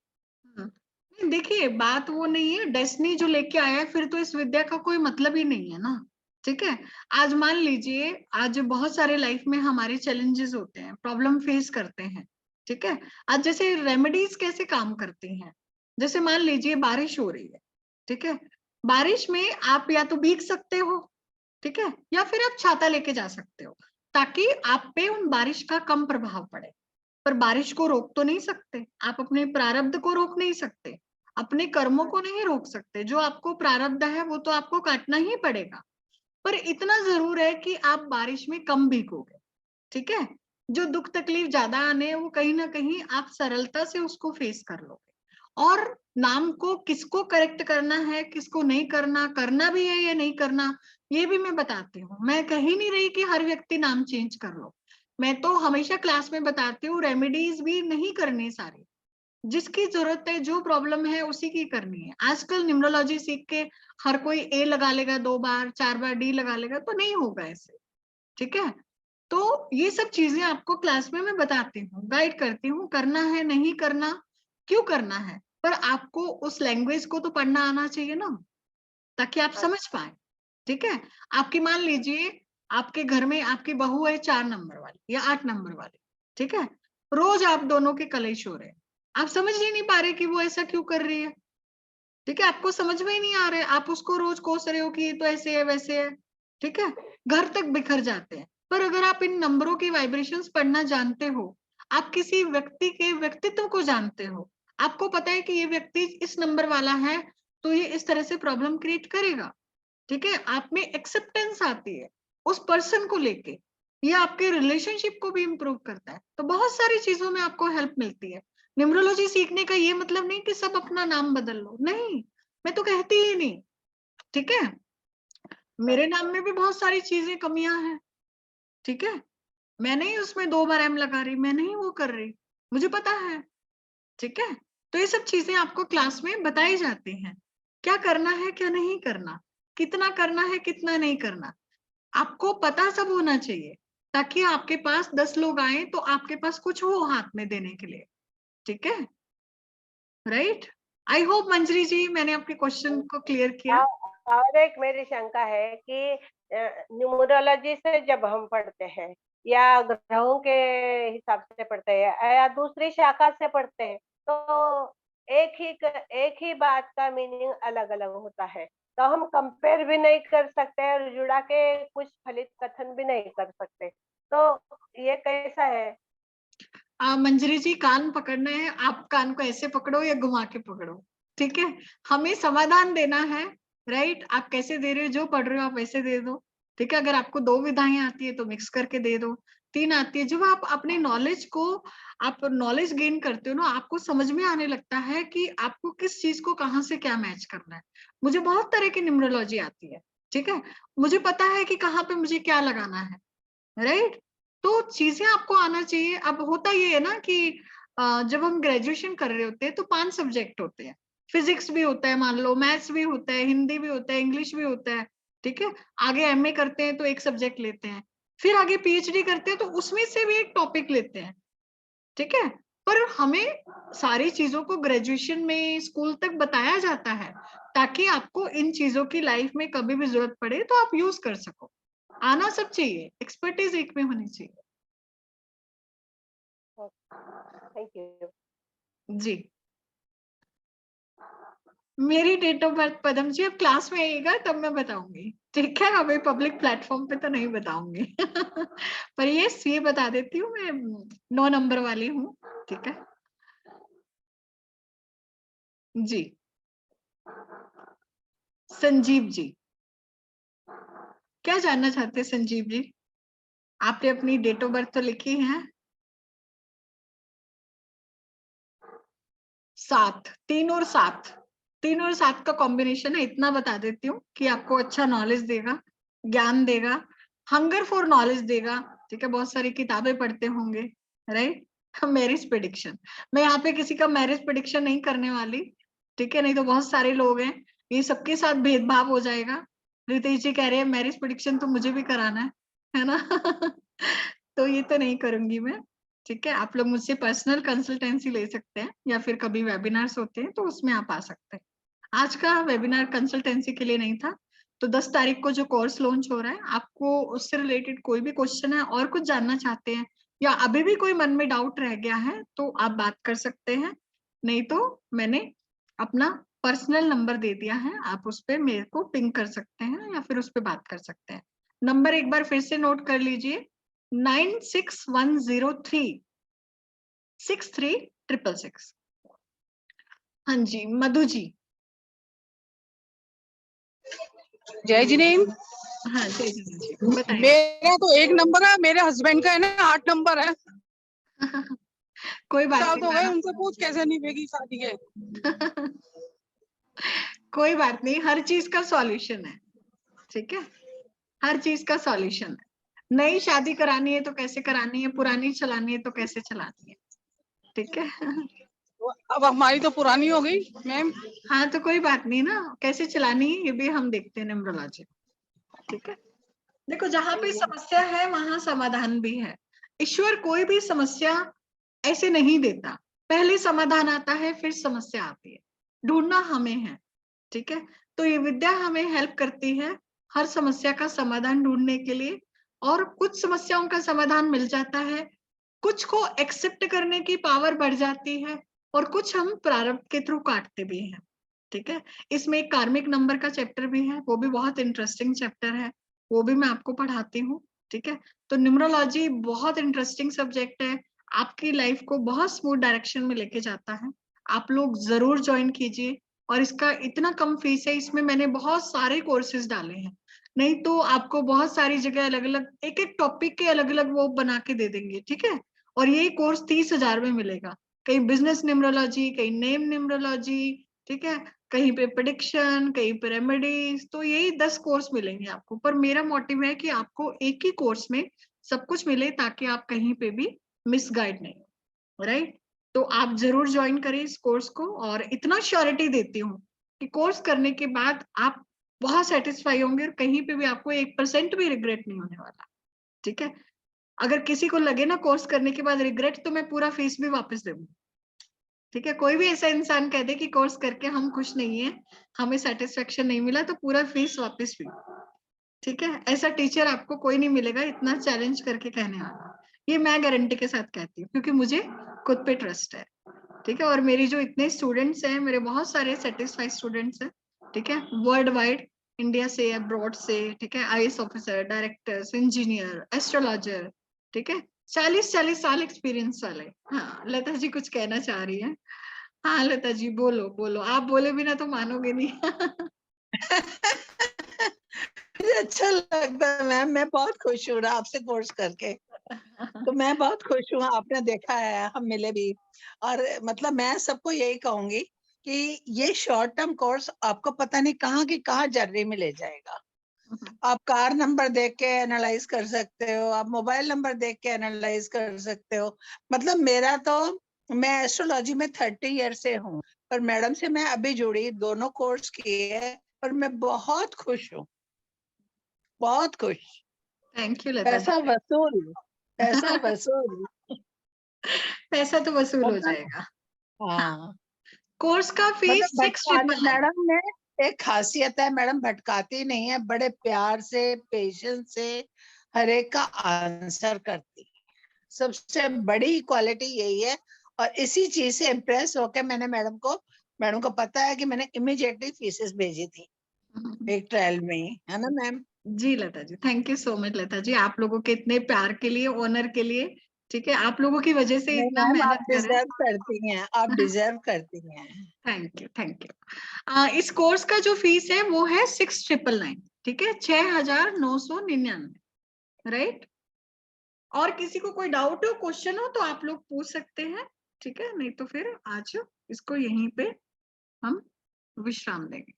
देखिए बात वो नहीं है, डेस्टिनी जो लेके आया है फिर तो इस विद्या का कोई मतलब ही नहीं है ना। ठीक है, आज मान लीजिए आज बहुत सारे लाइफ में हमारे चैलेंजेस होते हैं, प्रॉब्लम फेस करते हैं। ठीक है, आज जैसे रेमेडीज कैसे काम करती हैं, जैसे मान लीजिए बारिश हो रही है। ठीक है, बारिश में आप या तो भीग सकते हो, ठीक है, या फिर आप छाता लेके जा सकते हो ताकि आप पे उन बारिश का कम प्रभाव पड़े। पर बारिश को रोक तो नहीं सकते, आप अपने प्रारब्ध को रोक नहीं सकते, अपने कर्मों को नहीं रोक सकते, जो आपको प्रारब्ध है वो तो आपको काटना ही पड़ेगा। पर इतना जरूर है कि आप बारिश में कम भीगोगे। ठीक है, जो दुख तकलीफ ज्यादा आने हैं वो कहीं ना कहीं आप सरलता से उसको फेस कर लोगे। और नाम को किसको करेक्ट करना है, किसको नहीं करना, करना भी है या नहीं करना, ये भी मैं बताती हूँ। मैं कही नहीं रही कि हर व्यक्ति नाम चेंज कर लो, मैं तो हमेशा क्लास में बताती हूँ रेमेडीज भी नहीं करनी सारी, जिसकी जरूरत है जो प्रॉब्लम है उसी की करनी है। आजकल न्यूमरोलॉजी सीख के हर कोई ए लगा लेगा 2 बार 4 बार डी लगा लेगा तो नहीं होगा ऐसे। ठीक है, तो ये सब चीजें आपको क्लास में मैं बताती हूँ, गाइड करती हूँ, करना है नहीं करना, क्यों करना है, पर आपको उस लैंग्वेज को तो पढ़ना आना चाहिए ना, ताकि आप समझ पाए। ठीक है, आपकी मान लीजिए आपके घर में आपकी बहू है 4 नंबर वाली या 8 नंबर वाली। ठीक है, रोज आप दोनों के कलेश हो रहे हैं, आप समझ ही नहीं पा रहे कि वो ऐसा क्यों कर रही है। ठीक है, आपको समझ में ही नहीं आ रहे, आप उसको रोज कोस रहे हो कि ये तो ऐसे है वैसे है। ठीक है, घर तक बिखर जाते हैं। पर अगर आप इन नंबरों की वाइब्रेशंस पढ़ना जानते हो, आप किसी व्यक्ति के व्यक्तित्व को जानते हो, आपको पता है कि ये व्यक्ति इस नंबर वाला है तो ये इस तरह से प्रॉब्लम क्रिएट करेगा। ठीक है, आप में एक्सेप्टेंस आती है उस पर्सन को लेके, ये आपके रिलेशनशिप को भी इम्प्रूव करता है। तो बहुत सारी चीजों में आपको हेल्प मिलती है। न्यूमरोलॉजी सीखने का ये मतलब नहीं कि सब अपना नाम बदल लो, नहीं, मैं तो कहती ही नहीं। ठीक है, मेरे नाम में भी बहुत सारी चीजें कमियां हैं। ठीक है, मैं नहीं उसमें 2 बार एम लगा रही, मैं नहीं वो कर रही, मुझे पता है। ठीक है, तो ये सब चीजें आपको क्लास में बताई जाती हैं, क्या करना है क्या नहीं करना, कितना करना है कितना नहीं करना, आपको पता सब होना चाहिए, ताकि आपके पास 10 लोग आए तो आपके पास कुछ हो हाथ में देने के लिए। ठीक है, राइट। आई होप मंजरी जी मैंने आपके क्वेश्चन को क्लियर किया। और एक मेरी शंका है कि न्यूमरोलॉजी से जब हम पढ़ते हैं या ग्रहों के हिसाब से पढ़ते हैं या दूसरी शाखा से पढ़ते हैं, तो एक ही बात का मीनिंग अलग अलग होता है। तो हम कंपेयर भी नहीं कर सकते और जुड़ा के कुछ फलित कथन भी नहीं कर सकते। तो ये कैसा है? मंजरी जी, कान पकड़ना है, आप कान को ऐसे पकड़ो या घुमा के पकड़ो, ठीक है। हमें समाधान देना है, राइट। आप कैसे दे रहे हो, जो पढ़ रहे हो आप वैसे दे दो, ठीक है। अगर आपको 2 विधाएं आती है तो मिक्स करके दे दो, 3 आती है, जब आप अपने नॉलेज को आप नॉलेज गेन करते हो ना, आपको समझ में आने लगता है कि आपको किस चीज को कहाँ से क्या मैच करना है। मुझे बहुत तरह की न्यूमरोलॉजी आती है, ठीक है। मुझे पता है कि कहाँ पे मुझे क्या लगाना है, राइट। तो चीजें आपको आना चाहिए। अब होता ये है ना कि जब हम ग्रेजुएशन कर रहे होते हैं तो 5 सब्जेक्ट होते हैं। फिजिक्स भी होता है, मान लो मैथ्स भी होता है, हिंदी भी होता है, इंग्लिश भी होता है, ठीक है। आगे एमए करते हैं तो एक सब्जेक्ट लेते हैं, फिर आगे पीएचडी करते हैं तो उसमें से भी एक टॉपिक लेते हैं, ठीक है। पर हमें सारी चीजों को ग्रेजुएशन में स्कूल तक बताया जाता है ताकि आपको इन चीजों की लाइफ में कभी भी जरूरत पड़े तो आप यूज कर सको। आना सब चाहिए, एक्सपर्टीज एक में होनी चाहिए। थैंक यू जी। मेरी डेट ऑफ बर्थ पदम जी अब क्लास में आएगा तब मैं बताऊंगी, ठीक है। अभी पब्लिक प्लेटफॉर्म पे तो नहीं बताऊंगी पर ये बता देती हूँ, मैं 9 नंबर वाली हूँ, ठीक है जी। संजीव जी, क्या जानना चाहते हैं संजीव जी? आपने अपनी डेट ऑफ बर्थ तो लिखी है? 7, 3 और 7, 3 और 7 का कॉम्बिनेशन है। इतना बता देती हूँ कि आपको अच्छा नॉलेज देगा, ज्ञान देगा, हंगर फॉर नॉलेज देगा, ठीक है। बहुत सारी किताबें पढ़ते होंगे, राइट। मैरिज प्रेडिक्शन, मैं यहाँ पे किसी का मैरिज प्रेडिक्शन नहीं करने वाली, ठीक है, नहीं तो बहुत सारे लोग हैं, ये सबके साथ भेदभाव हो जाएगा। रितेश जी कह रहे हैं मैरिज प्रेडिक्शन तो मुझे भी कराना है ना तो ये तो नहीं करूंगी मैं, ठीक है। आप लोग मुझसे पर्सनल कंसल्टेंसी ले सकते हैं या फिर कभी वेबिनार्स होते हैं तो उसमें आप आ सकते हैं। आज का वेबिनार कंसल्टेंसी के लिए नहीं था। तो 10 तारीख को जो कोर्स लॉन्च हो रहा है, आपको उससे रिलेटेड कोई भी क्वेश्चन है और कुछ जानना चाहते हैं या अभी भी कोई मन में डाउट रह गया है तो आप बात कर सकते हैं। नहीं तो मैंने अपना पर्सनल नंबर दे दिया है, आप उस पर मेरे को पिंग कर सकते हैं या फिर उस पर बात कर सकते हैं। नंबर एक बार फिर से नोट कर लीजिए, 9610363666। हाँ जी, मधु जी। जय जिनेम। हाँ जय जी, बताइए। मेरा तो 1 नंबर है, मेरे हस्बैंड का है ना 8 नंबर है। कोई बात साल नहीं तो गए, मैडम। उनसे पूछ कैसे नहीं भेगी शादी के। कोई बात नहीं, हर चीज का सॉल्यूशन है, ठीक है। हर चीज का सॉल्यूशन है। नई शादी करानी है तो कैसे करानी है, पुरानी चलानी है तो कैसे चलानी है, ठीक है अब हमारी तो पुरानी हो गई मैम। हाँ तो कोई बात नहीं ना, कैसे चलानी है ये भी हम देखते हैं न्यूमरोलॉजी, ठीक है। देखो जहाँ पे समस्या है वहां समाधान भी है। ईश्वर कोई भी समस्या ऐसे नहीं देता, पहले समाधान आता है फिर समस्या आती है, ढूंढना हमें है, ठीक है। तो ये विद्या हमें हेल्प करती है हर समस्या का समाधान ढूंढने के लिए, और कुछ समस्याओं का समाधान मिल जाता है, कुछ को एक्सेप्ट करने की पावर बढ़ जाती है और कुछ हम प्रारब्ध के थ्रू काटते भी हैं, ठीक है। इसमें एक कार्मिक नंबर का चैप्टर भी है, वो भी बहुत इंटरेस्टिंग चैप्टर है, वो भी मैं आपको पढ़ाती हूँ, ठीक है। तो न्यूमरोलॉजी बहुत इंटरेस्टिंग सब्जेक्ट है, आपकी लाइफ को बहुत स्मूथ डायरेक्शन में लेके जाता है। आप लोग जरूर ज्वाइन कीजिए, और इसका इतना कम फीस है, इसमें मैंने बहुत सारे कोर्सेज डाले हैं, नहीं तो आपको बहुत सारी जगह अलग अलग एक एक टॉपिक के अलग अलग वो बना के दे देंगे, ठीक है। और ये कोर्स 30,000 में मिलेगा, कहीं बिजनेस न्यूमरोलॉजी, कहीं नेम न्यूमरोलॉजी, ठीक है, कहीं पे प्रेडिक्शन, कहीं पे रेमेडीज, तो यही 10 कोर्स मिलेंगे आपको। पर मेरा मोटिव है कि आपको एक ही कोर्स में सब कुछ मिले ताकि आप कहीं पे भी मिसगाइड नहीं, राइट। तो आप जरूर ज्वाइन करें इस कोर्स को, और इतना श्योरिटी देती हूँ कि कोर्स करने के बाद आप बहुत सेटिस्फाई होंगे और कहीं पे भी आपको 1% भी रिग्रेट नहीं होने वाला, ठीक है। अगर किसी को लगे ना कोर्स करने के बाद रिग्रेट, तो मैं पूरा फीस भी वापस दे दूंगी, ठीक है। कोई भी ऐसा इंसान कह दे कि कोर्स करके हम खुश नहीं है, हमें सेटिस्फेक्शन नहीं मिला, तो पूरा फीस वापस भी, ठीक है, ऐसा टीचर आपको कोई नहीं मिलेगा इतना चैलेंज करके कहने वाला। ये मैं गारंटी के साथ कहती हूँ क्योंकि मुझे खुद पे ट्रस्ट है। ठीक है, और मेरी जो इतने स्टूडेंट्स हैं, मेरे बहुत सारे सेटिस्फाइड स्टूडेंट्स हैं। ठीक है, वर्ल्ड वाइड, इंडिया से, अब्रॉड से, ठीक है, IAS officer, directors, engineer, astrologer, ठीक है, 40-40 साल एक्सपीरियंस वाले। हाँ, लता जी कुछ कहना चाह रही है। हाँ लता जी, बोलो बोलो, आप बोले बिना तो मानोगे नहीं। मुझे अच्छा लगता है मैम, मैं बहुत खुश हूँ आपसे कोर्स करके। तो मैं बहुत खुश हूँ, आपने देखा है, हम मिले भी। और मतलब मैं सबको यही कहूंगी कि ये शॉर्ट टर्म कोर्स आपको पता नहीं कहाँ की कहाँ जर्नी में ले जाएगा। आप कार नंबर देख के एनालाइज कर सकते हो, आप मोबाइल नंबर देख के एनालाइज कर सकते हो। मतलब मेरा तो, मैं एस्ट्रोलॉजी में 30 ईयर से हूँ, पर मैडम से मैं अभी जुड़ी, दोनों कोर्स किए, और मैं बहुत खुश हूँ, बहुत खुश। थैंक यू लता पैसा जी। वसूल, पैसा वसूल। पैसा तो वसूल हो जाएगा। हाँ, कोर्स का फीस मतलब 6,999। मैडम में एक खासियत है, मैडम भटकाती नहीं है, बड़े प्यार से, पेशेंस से हर एक का आंसर करती है। सबसे बड़ी क्वालिटी यही है, और इसी चीज से इम्प्रेस होकर मैंने मैडम को पता है कि मैंने इमीडिएटली फीसेस भेजी थी एक ट्रायल में ही, है ना मैम? जी Lata ji, thank you so much Lata ji, आप लोगों के इतने प्यार के लिए, ऑनर के लिए। ठीक है, आप लोगों की वजह से नहीं इतना मैम, आप मेहनत कर रहे डिजर्व करती हैं, आप डिजर्व करती हैं। Thank you, thank you. इस कोर्स का जो फीस है वो है 6,999। ठीक है, 6,999, राइट। और किसी को कोई डाउट हो, क्वेश्चन हो तो आप लोग पूछ सकते हैं। ठीक है, नहीं तो फिर आज इसको यहीं पे हम विश्राम देंगे।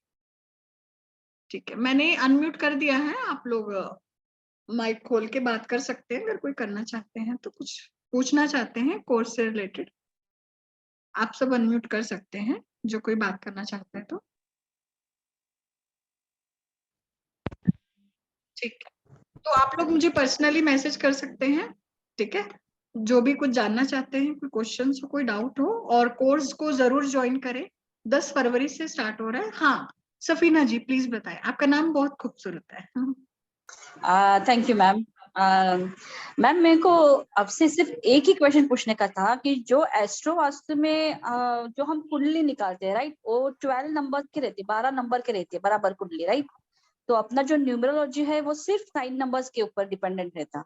ठीक है, मैंने अनम्यूट कर दिया है, आप लोग माइक खोल के बात कर सकते हैं। अगर कोई करना चाहते हैं तो, कुछ पूछना चाहते हैं कोर्स से रिलेटेड, आप सब अनम्यूट कर सकते हैं, जो कोई बात करना चाहते हैं तो। ठीक है, तो आप लोग मुझे पर्सनली मैसेज कर सकते हैं। ठीक है, जो भी कुछ जानना चाहते हैं, कोई क्वेश्चन हो, कोई डाउट हो, और कोर्स को जरूर ज्वाइन करें। 10 फरवरी से स्टार्ट हो रहा है। हाँ सफीना जी, प्लीज बताएं, आपका नाम बहुत खूबसूरत है। Thank you ma'am. मैम मेरे को आपसे सिर्फ एक ही क्वेश्चन पूछने का था कि जो एस्ट्रो वास्तु में जो हम कुंडली निकालते हैं, राइट, वो 12 नंबर के रहती है, 12 नंबर के रहती है बराबर कुंडली, राइट। तो अपना जो न्यूमरोलॉजी है वो सिर्फ 9 नंबर्स के ऊपर डिपेंडेंट रहता।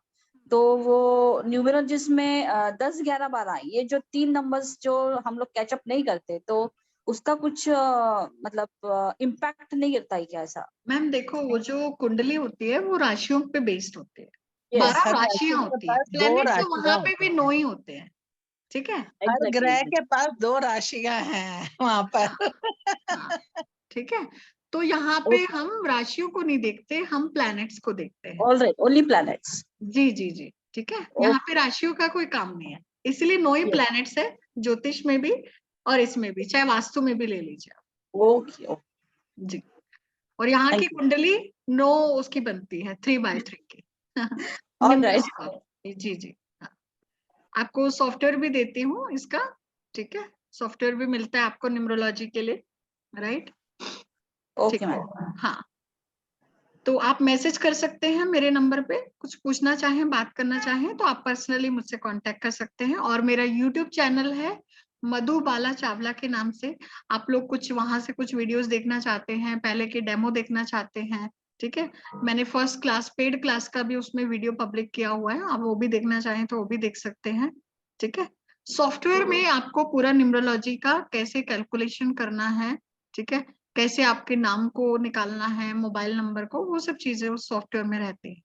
तो वो न्यूमरोलॉजिस्ट में 10, 11, 12 ये जो 3 नंबर्स जो हम लोग कैचअप नहीं करते, तो उसका कुछ मतलब इम्पैक्ट नहीं गिरता है क्या ऐसा? मैम देखो, वो जो कुंडली होती है वो राशियों पे बेस्ड होती है। Yes. 12 हर राशि राशियां के होती है, पास 2 प्लैनेट्स राशियां वहां पे होती भी हैं। 9 ही होते हैं। ठीक है, हर ग्रह के पास 2 राशियां हैं वहां पर। हाँ, ठीक है, तो यहाँ पे हम राशियों को नहीं देखते, हम प्लैनेट्स को देखते हैं। Alright, only planets. जी जी जी, ठीक है, यहाँ पे राशियों का कोई काम नहीं है, इसलिए 9 ही प्लैनेट्स है, ज्योतिष में भी और इसमें भी, चाहे वास्तु में भी ले लीजिए आप। ओके जी, और यहाँ की कुंडली 9 उसकी बनती है, 3x3 की। ऑलराइट। जी जी, हाँ। आपको सॉफ्टवेयर भी देती हूँ इसका। ठीक है, सॉफ्टवेयर भी मिलता है आपको न्यूमरोलॉजी के लिए, राइट। Okay ma'am. हाँ, तो आप मैसेज कर सकते हैं मेरे नंबर पे, कुछ पूछना चाहें, बात करना चाहें तो आप पर्सनली मुझसे कांटेक्ट कर सकते हैं। और मेरा यूट्यूब चैनल है मधुबाला चावला के नाम से। आप लोग कुछ वहां से कुछ वीडियोस देखना चाहते हैं, पहले के डेमो देखना चाहते हैं, ठीक है, मैंने फर्स्ट क्लास, पेड क्लास का भी उसमें वीडियो पब्लिक किया हुआ है, आप वो भी देखना चाहें तो वो भी देख सकते हैं। ठीक है, सॉफ्टवेयर में आपको पूरा न्यूमरोलॉजी का कैसे कैलकुलेशन करना है, ठीक है, कैसे आपके नाम को निकालना है, मोबाइल नंबर को, वो सब चीजें उस सॉफ्टवेयर में रहती है।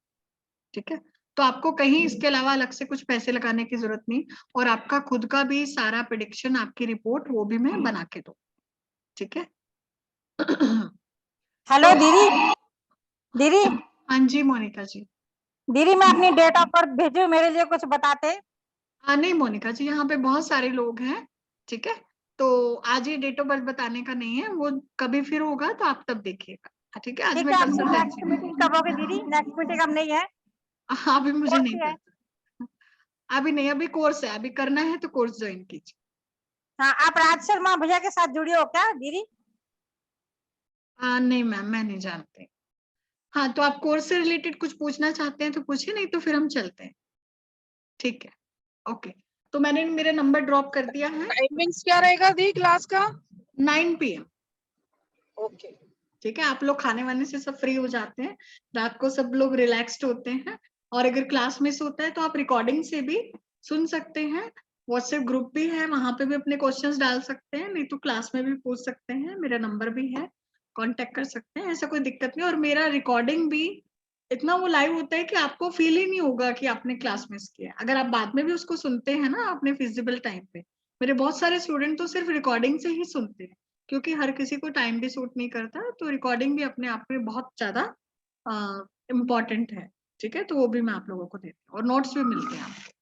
ठीक है, तो आपको कहीं इसके अलावा अलग से कुछ पैसे लगाने की जरूरत नहीं, और आपका खुद का भी सारा प्रेडिक्शन, आपकी रिपोर्ट, वो भी मैं बना के दूं। ठीक है। हेलो दीदी। दीदी। हाँ जी मोनिका जी। दीदी मैं अपनी डेट ऑफ बर्थ भेजू, मेरे लिए कुछ बताते? हाँ नहीं मोनिका जी, यहाँ पे बहुत सारे लोग हैं। ठीक है, तो आज ही डेट ऑफ बर्थ बताने का नहीं है, वो कभी फिर होगा तो आप तब देखिएगा। ठीक है, आज मैं आप नेक्स्ट कंसल्टेंसी, मीटिंग कब होगी दीदी? नेक्स्ट मीटिंग अब नहीं है? अभी मुझे नहीं है? पता, अभी नहीं, अभी कोर्स है, अभी करना है तो कोर्स ज्वाइन कीजिए। हाँ, आप राज शर्मा भैया के साथ जुड़ी हो क्या दीदी? नहीं मैम, मैं नहीं जानती। हाँ, तो आप कोर्स से रिलेटेड कुछ पूछना चाहते हैं तो पूछिए, नहीं तो फिर हम चलते हैं। ठीक है, ओके। तो मैंने मेरा नंबर ड्रॉप कर दिया है। टाइमिंग्स क्या रहेगा दी क्लास का? 9 PM। ओके, ठीक है, आप लोग खाने वाने से सब फ्री हो जाते हैं, रात को सब लोग रिलैक्स्ड होते हैं, और अगर क्लास मिस होता है तो आप रिकॉर्डिंग से भी सुन सकते हैं। व्हाट्सएप ग्रुप भी है, वहां पे भी अपने क्वेश्चंस डाल सकते हैं, नहीं तो क्लास में भी पूछ सकते हैं। मेरा नंबर भी है, कांटेक्ट कर सकते हैं, ऐसा कोई दिक्कत नहीं। और मेरा रिकॉर्डिंग भी इतना वो लाइव होता है कि आपको फील ही नहीं होगा कि आपने क्लास मिस किया। अगर आप बाद में भी उसको सुनते हैं ना अपने फिजिबल टाइम पे, मेरे बहुत सारे स्टूडेंट तो सिर्फ रिकॉर्डिंग से ही सुनते हैं, क्योंकि हर किसी को टाइम भी सूट नहीं करता, तो रिकॉर्डिंग भी अपने आप में बहुत ज्यादा इम्पोर्टेंट है। ठीक है, तो वो भी मैं आप लोगों को देती हूँ, और नोट्स भी मिलते हैं आपको।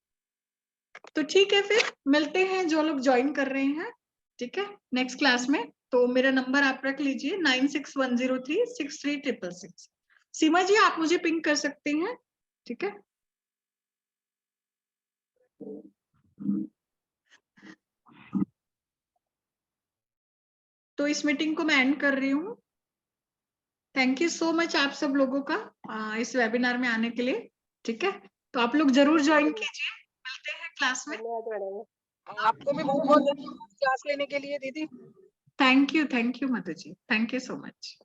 तो ठीक है, फिर मिलते हैं जो लोग ज्वाइन कर रहे हैं, ठीक है, नेक्स्ट क्लास में। तो मेरा नंबर आप रख लीजिए 9610363666। सीमा जी, आप मुझे पिंग कर सकते हैं, ठीक है। तो इस मीटिंग को मैं एंड कर रही हूँ। थैंक यू सो मच आप सब लोगों का इस वेबिनार में आने के लिए। ठीक है, तो आप लोग जरूर ज्वाइन कीजिए, मिलते हैं क्लास में। आपको भी बहुत बहुत धन्यवाद क्लास लेने के लिए दीदी। Thank you Madhu ji, thank you so much.